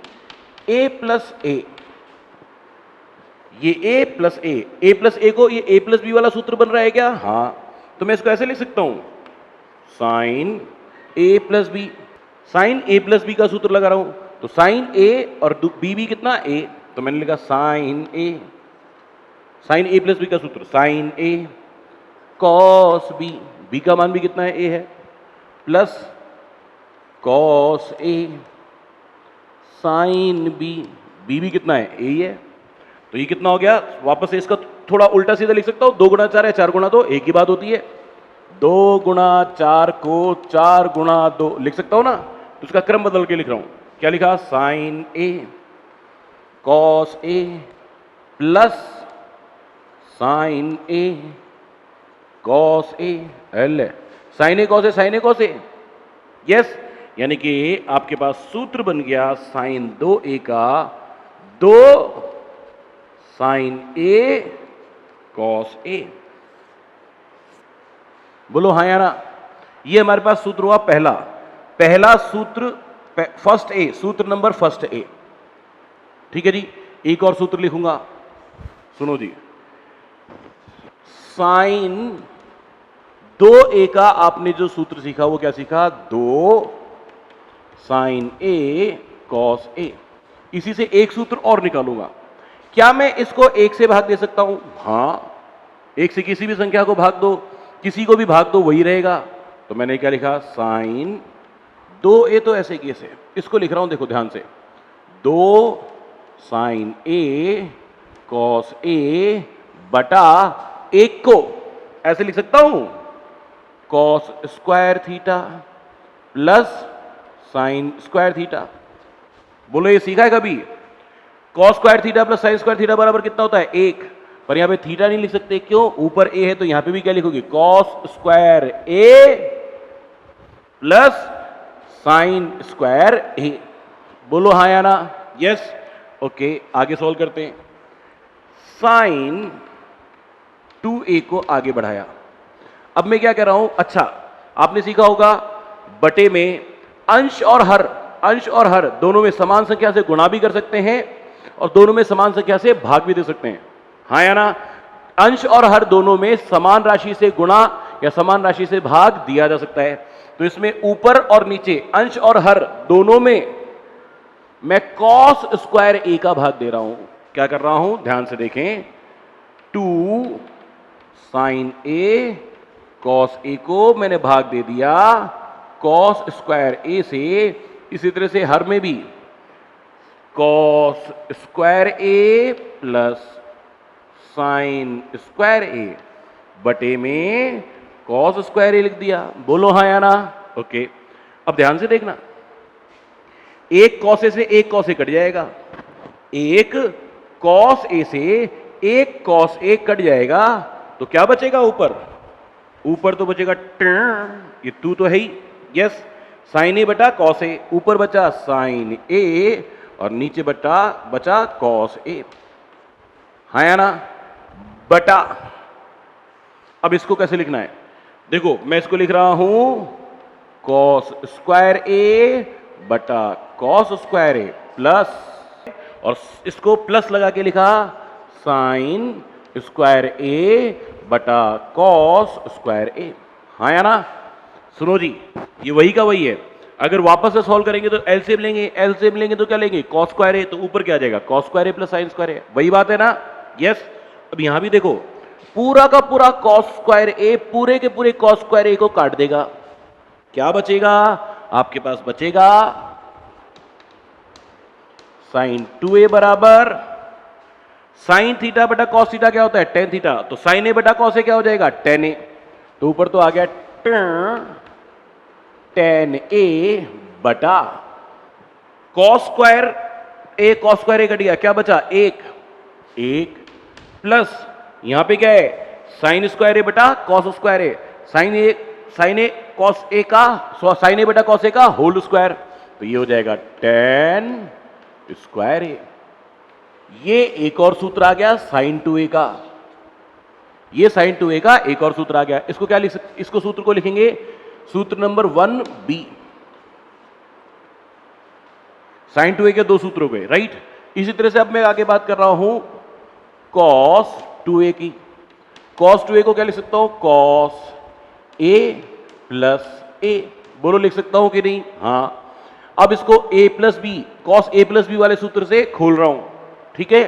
Speaker 1: a प्लस ए, ये a प्लस ए को ये a प्लस बी वाला सूत्र बन रहा है क्या? हाँ, तो मैं इसको ऐसे लिख सकता हूं, sine a plus B. Sine a plus B का सूत्र लगा रहा हूं, तो साइन a और b कितना a, तो मैंने लिखा sine a। Sine a plus B का सूत्र sine a cos b, b का मान भी कितना है, a है, plus cos a sine b, b भी कितना है, a ही है। तो ये कितना हो गया, वापस से इसका थोड़ा उल्टा सीधा लिख सकता हूं, 2 गुणा 4 है, 4 गुणा 2, एक ही बात होती है। 2 गुणा 4 को 4 गुणा 2 लिख सकता हूं ना, तो उसका क्रम बदल के लिख रहा हूं। क्या लिखा, sine a cos a plus sine a cos a, L है, sine a cos a, sine a cos a, yes. यानी कि आपके पास सूत्र बन गया साइन 2a का 2 साइन a कॉस a। बोलो हाँ या ना। ये हमारे पास सूत्र हुआ पहला सूत्र, फर्स्ट ए, सूत्र नंबर फर्स्ट ए। ठीक है जी, एक और सूत्र लिखूंगा, सुनो जी। साइन 2a का आपने जो सूत्र सीखा वो क्या सीखा, 2 साइन a कॉस a। इसी से एक सूत्र और निकालूंगा। क्या मैं इसको 1 से भाग दे सकता हूं? हाँ, 1 से किसी भी संख्या को भाग दो, किसी को भी भाग दो, वही रहेगा। तो मैंने क्या लिखा, साइन 2a, तो ऐसे कैसे, इसको लिख रहा हूं, देखो ध्यान से, 2 साइन a कॉस a बटा 1 को ऐसे लिख सकता हूं, cos square theta plus sine square theta. बोलो ये सीखा है कभी? Cos square theta plus sine square theta बराबर कितना होता है, 1। पर यहां पे थीटा नहीं लिख सकते, क्यों, ऊपर a है, तो यहां पे भी क्या लिखोगे, cos square a plus sine square a। बोलो हाँ या ना, यस। ओके, आगे सॉल्व करते हैं। साइन 2a को आगे बढ़ाया। अब मैं क्या कह रहा हूं, अच्छा आपने सीखा होगा बटे में अंश और हर दोनों में समान संख्या से गुणा भी कर सकते हैं और दोनों में समान संख्या से भाग भी दे सकते हैं, हाँ या ना। अंश और हर दोनों में समान राशि से गुणा या समान राशि से भाग दिया जा सकता है। तो इसमें ऊपर और नीचे अंश और हर दोनों में मैं कॉस स्क्वायर a का भाग दे रहा हूं। क्या कर रहा हूं, ध्यान से देखें, 2 साइन a कॉस a को मैंने भाग दे दिया कॉस स्क्वायर a से। इसी तरह से हर में भी cos square a plus sine square a बटे में कॉस स्क्वायर a लिख दिया। बोलो हाँ या ना। ओके, अब ध्यान से देखना, एक कॉस a से एक कॉस a कट जाएगा, एक कॉस a से एक कॉस a कट जाएगा, तो क्या बचेगा ऊपर तो बचेगा ये 2 तो है ही, यस। साइन a बटा कॉस a, ऊपर बचा साइन a और नीचे बचा कॉस a, हाँ या ना, बटा। अब इसको कैसे लिखना है, देखो मैं इसको लिख रहा हूं कॉस स्क्वायर a बटा कॉस स्क्वायर a प्लस, और इसको प्लस लगा के लिखा साइन स्क्वायर a बटा कॉस स्क्वायर a, हाँ या ना। सुनो जी, ये वही का वही है। अगर वापस से सॉल्व करेंगे तो एलसीएम लेंगे तो क्या लेंगे, कॉस स्क्वायर a, तो ऊपर क्या आ जाएगा, cos square a plus sine square a, वही बात है ना, यस। अब यहां भी देखो, पूरा का पूरा कॉस स्क्वायर a पूरे के पूरे कॉस स्क्वायर a को काट देगा, क्या बचेगा आपके पास, बचेगा साइन 2a बराबर साइन थीटा बटा कॉस थीटा क्या होता है, टेन थीटा, तो साइन a बटा कॉस a क्या हो जाएगा, टेन a। तो ऊपर तो आ गया टेन a बटा कॉस स्क्वायर a कट गया, क्या बचा, एक प्लस यहां पे क्या है, साइन स्क्वायर a बटा cos square a, sine a cos a का, साइन a बटा कॉस a का होल स्क्वायर, तो ये हो जाएगा टेन स्क्वायर a। ये एक और सूत्र आ गया साइन 2a का, ये साइन 2a का एक और सूत्र आ गया। इसको क्या लिख सकते, इसको सूत्र को लिखेंगे सूत्र नंबर 1b, साइन 2a के दो सूत्रों पे, राइट। इसी तरह से अब मैं आगे बात कर रहा हूं cos 2a की। cos 2a को क्या लिख सकता हूं? cos a plus a। बोलो लिख सकता हूं कि नहीं? हाँ। अब इसको a plus b, cos a plus b वाले सूत्र से खोल रहा हूं, ठीक है।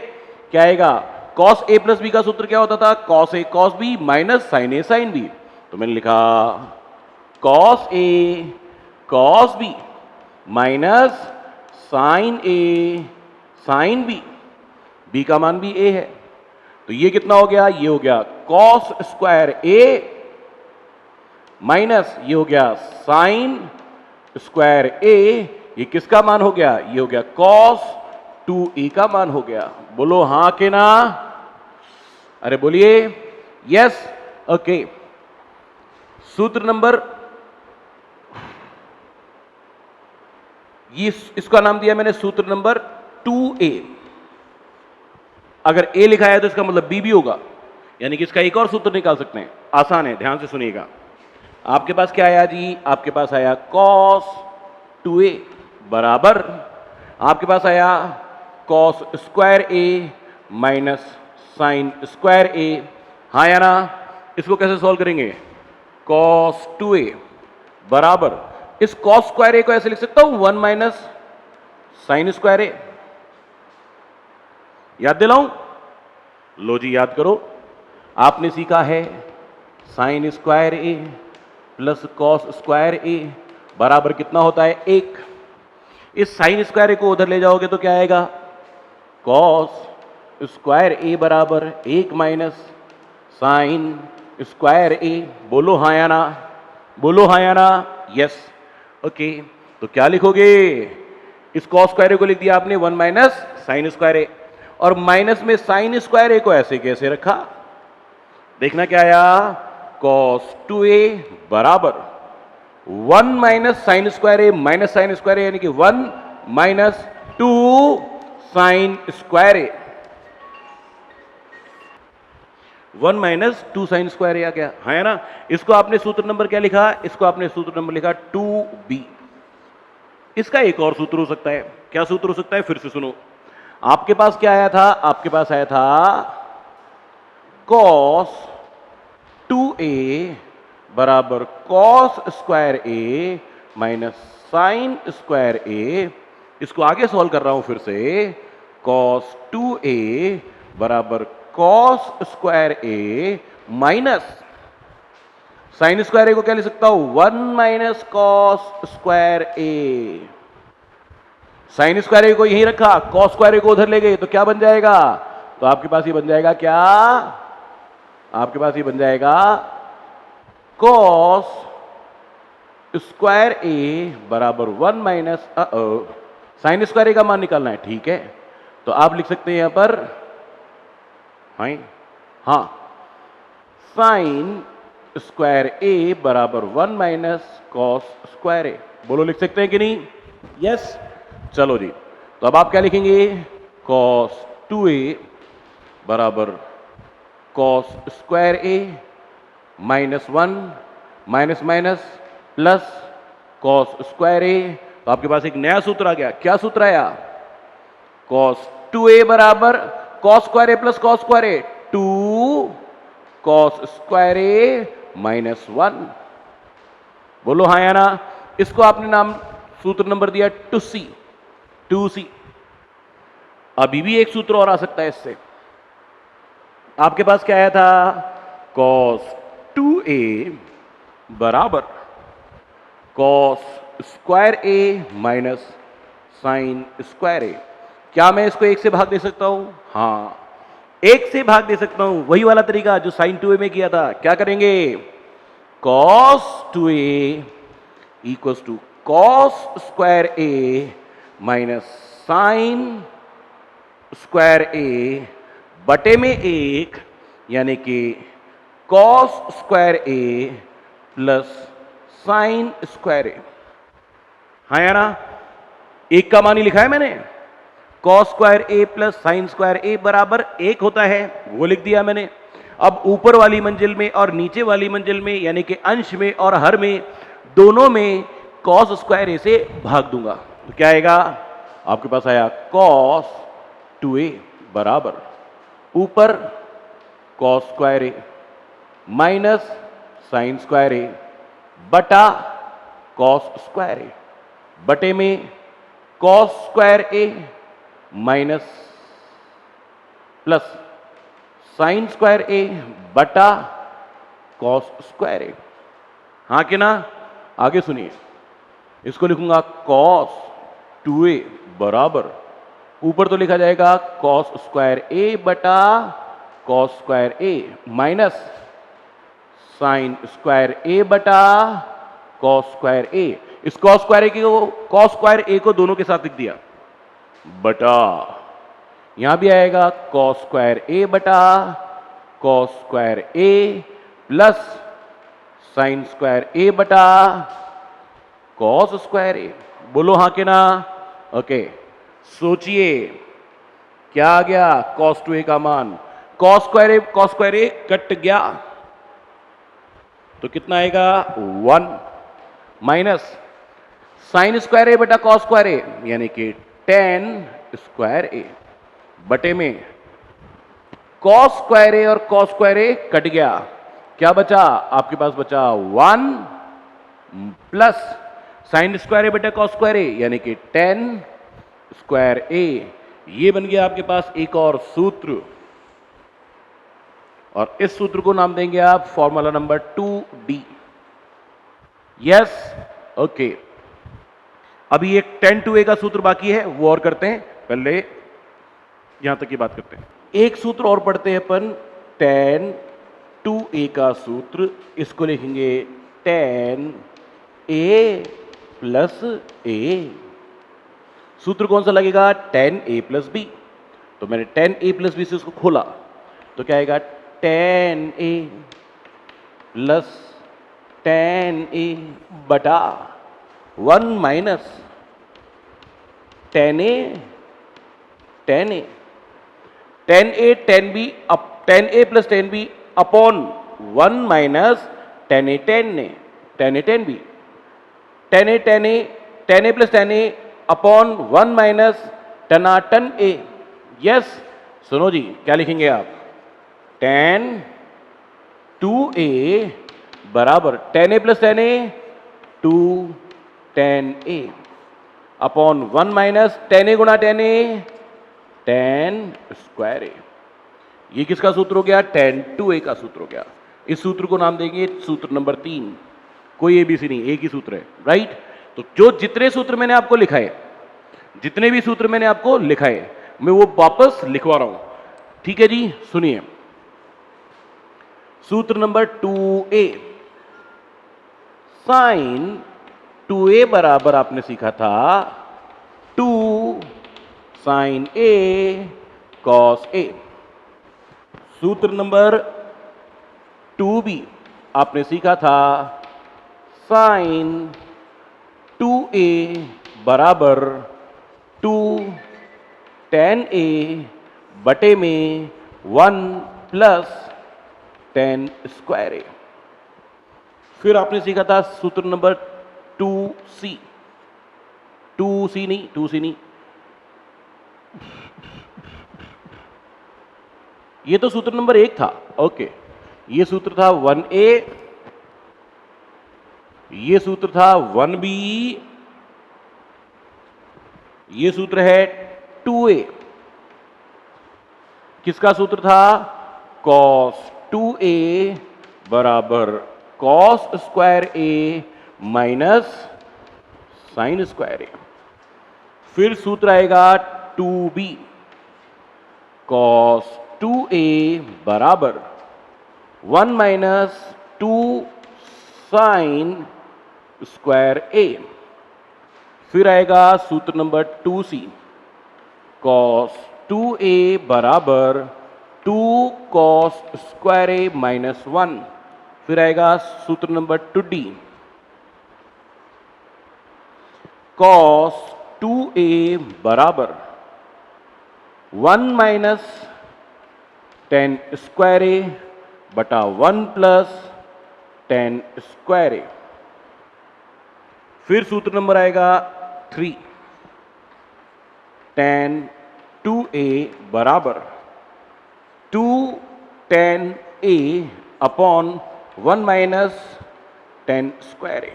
Speaker 1: क्या आएगा? cos a प्लस बी का सूत्र क्या होता था? cos a cos b minus sin a sin b। तो मैंने लिखा cos a cos b minus sin a sin b, b का मान भी a है, तो ये कितना हो गया? ये हो गया cos स्क्वायर a माइनस ये हो गया sin स्क्वायर a। ये किसका मान हो गया? ये हो गया cos 2a का मान हो गया। बोलो हां के ना? अरे बोलिए यस। ओके, सूत्र नंबर, ये इसका नाम दिया मैंने सूत्र नंबर 2a। अगर a लिखा है तो इसका मतलब b भी होगा, यानी कि इसका एक और सूत्र निकाल सकते हैं। आसान है, ध्यान से सुनिएगा। आपके पास क्या आया जी? आपके पास आया cos 2a बराबर, आपके पास आया cos square a minus sine square a। हाँ या ना? इसको कैसे सॉल्व करेंगे? cos 2a बराबर, इस cos स्क्वायर a को ऐसे लिख सकता हूं 1 माइनस साइन स्क्वायर a। याद दिलाऊं? लो जी याद करो। आपने सीखा है sine square a plus cos square a बराबर कितना होता है? 1। इस साइन स्क्वायर a को उधर ले जाओगे तो क्या आएगा? cos स्क्वायर a बराबर 1 माइनस साइन स्क्वायर a। बोलो हाँ या ना? बोलो हाँ या ना? यस। ओके, तो क्या लिखोगे? इस cos स्क्वायर a को लिख दिया आपने 1 माइनस साइन स्क्वायर a, और माइनस में साइन स्क्वायर a को ऐसे कैसे रखा? देखना क्या आया? cos 2a बराबर 1 minus sine square a minus sine square a, यानी कि 1 minus 2 sign square a। 1 minus 2 sign square a आ गया, है ना? इसको आपने सूत्र नंबर क्या लिखा? इसको आपने सूत्र नंबर लिखा 2b। इसका एक और सूत्र हो सकता है। क्या सूत्र हो सकता है? फिर से सुनो। आपके पास क्या आया था? आपके पास आया था cos 2a बराबर cos square a minus sine square a। इसको आगे सॉल्व कर रहा हूं फिर से। cos 2a बराबर cos square a minus sine square a को क्या लिख सकता हूं? 1 minus cos square a। Sign square a को यहीं रखा, cos स्क्वायर a को उधर ले गए तो क्या बन जाएगा? तो आपके पास ये बन जाएगा क्या? आपके पास ये बन जाएगा cos स्क्वायर a बराबर 1 माइनस साइन स्क्वायर a का मान निकालना है, ठीक है। तो आप लिख सकते हैं यहां पर, हाँ, साइन स्क्वायर a बराबर 1 माइनस कॉस स्क्वायर a। बोलो लिख सकते हैं कि नहीं? यस। चलो जी, तो अब आप क्या लिखेंगे? cos 2a बराबर cos square a minus 1 minus minus plus cos square a। तो आपके पास एक नया सूत्र आ गया। क्या सूत्र आया? cos 2a बराबर cos square a plus cos square a, 2 cos square a minus 1। बोलो हाँ या ना? इसको आपने नाम सूत्र नंबर दिया 2c। 2c। अभी भी एक सूत्र और आ सकता है इससे। आपके पास क्या आया था? cos 2a बराबर cos square a minus sine square a। क्या मैं इसको एक से भाग दे सकता हूं? हाँ, एक से भाग दे सकता हूं। वही वाला तरीका जो साइन 2a में किया था। क्या करेंगे? cos 2a equals to cos square a minus sine square a बटे में 1, यानी कि cos square a plus sine square a। हाँ या ना? एक का मान ही लिखा है मैंने। cos square a plus sine square a बराबर 1 होता है, वो लिख दिया मैंने। अब ऊपर वाली मंजिल में और नीचे वाली मंजिल में, यानी कि अंश में और हर में, दोनों में कॉस स्क्वायर ए से भाग दूंगा तो क्या आएगा, आपके पास आया कॉस 2a बराबर ऊपर कॉस स्क्वायर ए माइनस साइन स्क्वायर ए बटा कॉस स्क्वायर ए बटे में कॉस स्क्वायर ए माइनस प्लस साइन स्क्वायर ए बटा कॉस स्क्वायर ए। हाँ कि ना? आगे सुनिए, इसको लिखूंगा कॉस 2a बराबर ऊपर तो लिखा जाएगा कॉस स्क्वायर ए बटा कॉस स्क्वायर ए माइनस साइन स्क्वायर ए बटा कॉस स्क्वायर ए। इस कॉस स्क्वायर ए को दोनों के साथ लिख दिया बटा यहां भी आएगा कॉस स्क्वायर ए बटा कॉस स्क्वायर ए प्लस साइन स्क्वायर ए बटा कॉस स्क्वायर ए। बोलो हाँ के ना? ओके, सोचिए क्या आ गया कॉस 2a का मान, कॉस स्क्वायर ए कट गया तो कितना आएगा 1 माइनस साइन स्क्वायर ए बटा कॉस स्क्वायर ए यानी कि 10 स्क्वायर ए बटे में कॉस स्क्वायर ए और कॉस स्क्वायर ए कट गया, क्या बचा आपके पास? बचा 1 प्लस साइन स्क्वायर ए बटा कॉस स्क्वायर ए यानी कि 10 स्क्वायर ए। ये बन गया आपके पास एक और सूत्र और इस सूत्र को नाम देंगे आप formula number 2d। Yes, okay. अभी एक 10 2a का सूत्र बाकी है, वो और करते हैं, पहले यहां तक की बात करते हैं। एक सूत्र और पढ़ते हैं अपन 10 2a का सूत्र, इसको लिखेंगे 10a प्लस a। सूत्र कौन सा लगेगा? 10a plus b। तो मैंने 10a प्लस b से उसको खोला तो क्या आएगा 10a प्लस 10a बटा 1 minus 10a 10a 10a 10b up 10a plus 10b upon 1 minus 10a 10a 10a 10b 10a 10a 10a plus 10a upon 1 minus 10a 10a। Yes, सुनो जी क्या लिखेंगे आप 10 2a बराबर 10a plus 10a 2 10a upon 1 minus 10a गुणा 10a 10 square ए। ये किसका सूत्र हो गया? 10 2a का सूत्र हो गया। इस सूत्र को नाम देंगे सूत्र नंबर 3। कोई एबीसी नहीं, एक ही सूत्र है, राइट? तो जो जितने सूत्र मैंने आपको लिखाए, जितने भी सूत्र मैंने आपको लिखाए, मैं वो वापस लिखवा रहा हूं, ठीक है जी? सुनिए, सूत्र नंबर 2a साइन 2a बराबर आपने सीखा था 2 साइन a कॉस a। सूत्र नंबर 2b आपने सीखा था साइन 2a बराबर 2 tan a बटे में 1 प्लस 10 स्क्वायर ए। फिर आपने सीखा था सूत्र नंबर 2c, 2c नहीं, ये तो सूत्र नंबर 1 था, ओके। ये सूत्र था 1a, ये सूत्र था 1b, ये सूत्र है 2a। किसका सूत्र था? cos 2a बराबर cos square a minus sine square a। फिर सूत्र आएगा 2b cos 2a बराबर 1 माइनस 2 साइन स्क्वायर a। फिर आएगा सूत्र नंबर 2c cos 2a बराबर 2 cos स्क्वायर a माइनस 1। फिर आएगा सूत्र नंबर 2d cos 2a बराबर 1 माइनस 10 स्क्वायर a बटा 1 प्लस 10 स्क्वायर a। फिर सूत्र नंबर आएगा 3 tan 2a बराबर 2 tan a upon 1 minus tan square A.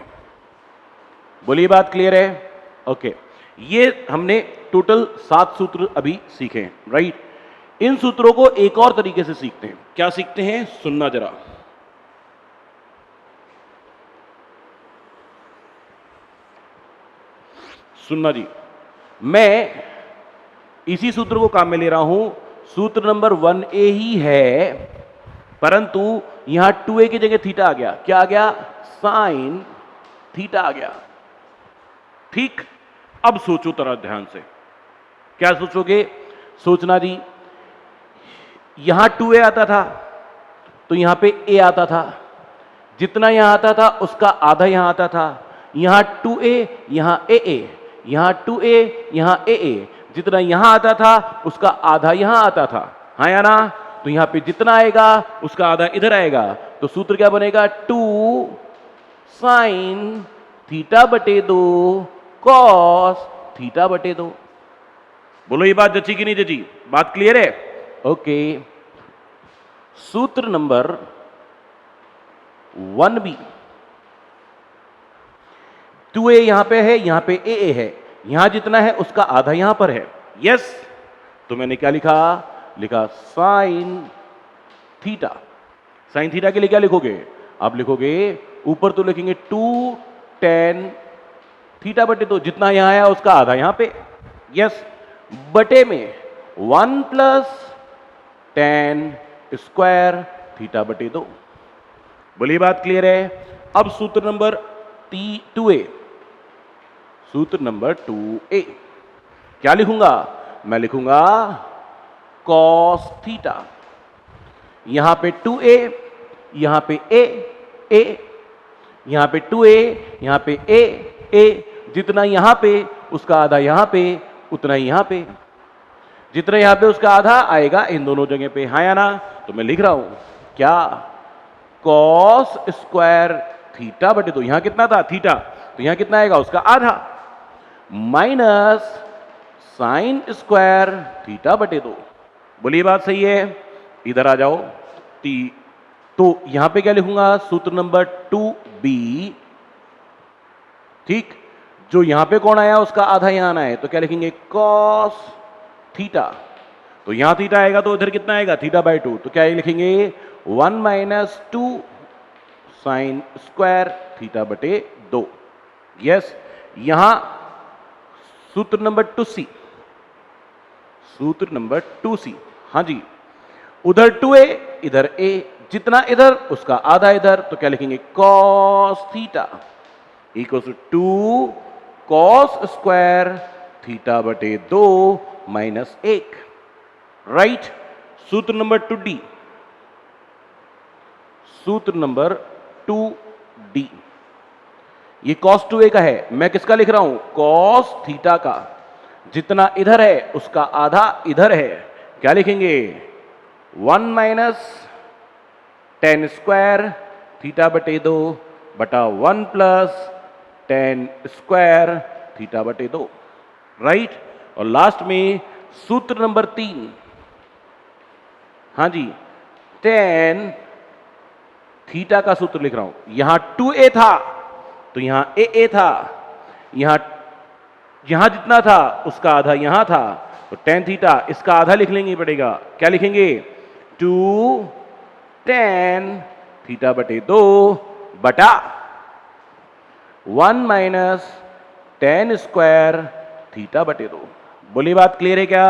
Speaker 1: बोलिए बात क्लियर है? ओके ये हमने टोटल 7 सूत्र अभी सीखे हैं, राइट। इन सूत्रों को एक और तरीके से सीखते हैं। क्या सीखते हैं? सुनना जरा। सुनना जी, मैं इसी सूत्र को काम में ले रहा हूं। सूत्र नंबर 1a ही है, परंतु यहां 2a की जगह थीटा आ गया। क्या आ गया? साइन थीटा आ गया। ठीक, अब सोचो तरह ध्यान से। क्या सोचोगे? सोचना जी, यहां 2a आता था तो यहां पे a आता था, जितना यहां आता था उसका आधा यहां आता था। यहां 2a यहां a, यहां 2a यहां a, जितना यहां आता था उसका आधा यहां आता था, हाँ या ना? तो यहां पे जितना आएगा उसका आधा इधर आएगा। तो सूत्र क्या बनेगा? 2 साइन थीटा बटे 2 कॉस थीटा बटे 2। बोलो ये बात जची कि नहीं जची? बात क्लियर है? ओके सूत्र नंबर 1b, 2a यहां पे है, यहां पे a है, यहां जितना है उसका आधा यहां पर है। यस, तो मैंने क्या लिखा? लिखा साइन थीटा। साइन थीटा के लिए क्या लिखोगे? आप लिखोगे ऊपर तो लिखेंगे 2 tan थीटा बटे 2, जितना यहां आया उसका आधा यहां पे। यस, बटे में 1 प्लस tan स्क्वायर थीटा बटे 2। बोलिए बात क्लियर है? अब सूत्र नंबर 2a, सूत्र नंबर 2a क्या लिखूंगा? मैं लिखूंगा cos थीटा। यहां पे 2a, यहां पे a, यहां पे 2a, यहां पे a, जितना यहां पे उसका आधा यहां पे, उतना ही यहां पे, जितना यहां पे उसका आधा आएगा इन दोनों जगह पे, हाँ या ना? तो मैं लिख रहा हूं क्या? cos स्क्वायर थीटा बटे 2, यहां कितना था? थीटा, तो यहां कितना आएगा? उसका आधा, माइनस साइन स्क्वायर थीटा बटे 2। बोलिए बात सही है? इधर आ जाओ। तो यहां पे क्या लिखूंगा? सूत्र नंबर 2b। ठीक, जो यहां पे कौन आया उसका आधा यहां आना है, तो क्या लिखेंगे? cos theta. तो यहां थीटा आएगा तो इधर कितना आएगा? थीटा बाय 2, तो क्या लिखेंगे? 1 माइनस 2 साइन स्क्वायर थीटा बटे 2। यस, यहां सूत्र नंबर 2c, सूत्र नंबर 2c, हाँ जी, उधर 2a इधर a, जितना इधर उसका आधा इधर, तो क्या लिखेंगे? cos theta equals to 2 cos square theta बटे 2 माइनस 1, राइट। सूत्र नंबर 2d, सूत्र नंबर 2d, ये cos 2a का है, मैं किसका लिख रहा हूं? cos थीटा का। जितना इधर है उसका आधा इधर है, क्या लिखेंगे? 1 माइनस tan स्क्वायर थीटा बटे 2 बटा 1 प्लस tan स्क्वायर थीटा बटे 2, राइट। और लास्ट में सूत्र नंबर 3, हाँ जी, tan थीटा का सूत्र लिख रहा हूं। यहां 2a था तो यहां a था, यहां जितना था उसका आधा यहां था, तो tan थीटा इसका आधा लिख लेंगे पड़ेगा। क्या लिखेंगे? 2 tan थीटा बटे 2 बटा 1 माइनस tan स्क्वायर थीटा बटे 2। बोलिए बात क्लियर है क्या?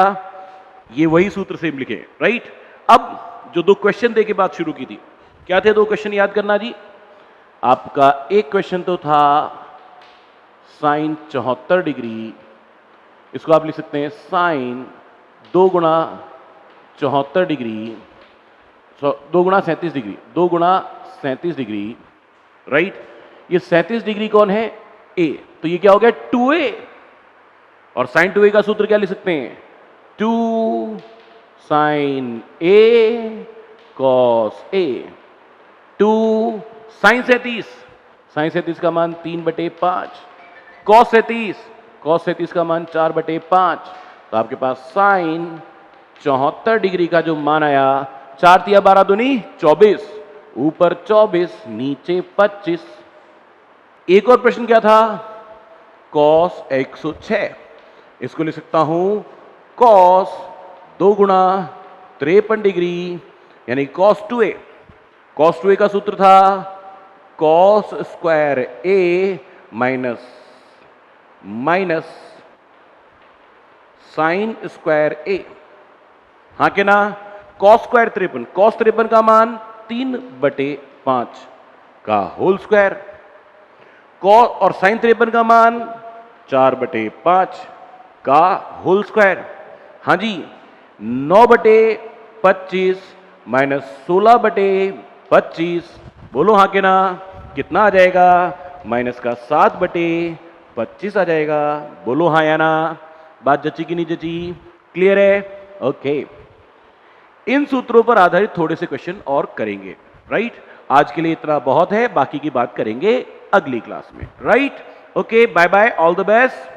Speaker 1: ये वही सूत्र से लिखे, राइट। अब जो 2 क्वेश्चन दे के बात शुरू की थी, क्या थे 2 क्वेश्चन याद करना जी। आपका एक क्वेश्चन तो था साइन 74 डिग्री, इसको आप लिख सकते हैं साइन 2 गुणा 74 डिग्री, 2 गुणा 37 डिग्री, 2 गुणा 37 डिग्री, राइट। ये 37 डिग्री कौन है? a, तो ये क्या हो गया? 2a। और साइन 2a का सूत्र क्या लिख सकते हैं? 2 sine a cos a, 2 sine 37, sine 37 का मान 3/5, कॉस 37 का मान 4/5, तो आपके पास साइन 74 डिग्री का जो मान आया, 4 तिया 12 दूनी 24, ऊपर 24 नीचे 25। एक और प्रश्न क्या था, कॉस 106, इसको लिख सकता हूं कॉस 2 गुणा 53 डिग्री यानी कॉस 2a। कॉस 2a का सूत्र था cos square a minus sine square a। हाँ के ना, कॉस स्क्वायर 53, कॉस 53 का मान 3/5 का होल स्क्वायर, कॉस और साइन 53 का मान 4/5 का होल स्क्वायर। हाँ जी, 9/25 माइनस 16/25, बोलो हाँ के ना, कितना आ जाएगा, माइनस का 7/25 आ जाएगा। बोलो हाँ या ना, बात जची कि नहीं जची, क्लियर है? ओके, इन सूत्रों पर आधारित थोड़े से क्वेश्चन और करेंगे, राइट? आज के लिए इतना बहुत है, बाकी की बात करेंगे अगली क्लास में, right? Okay, bye bye, all the best.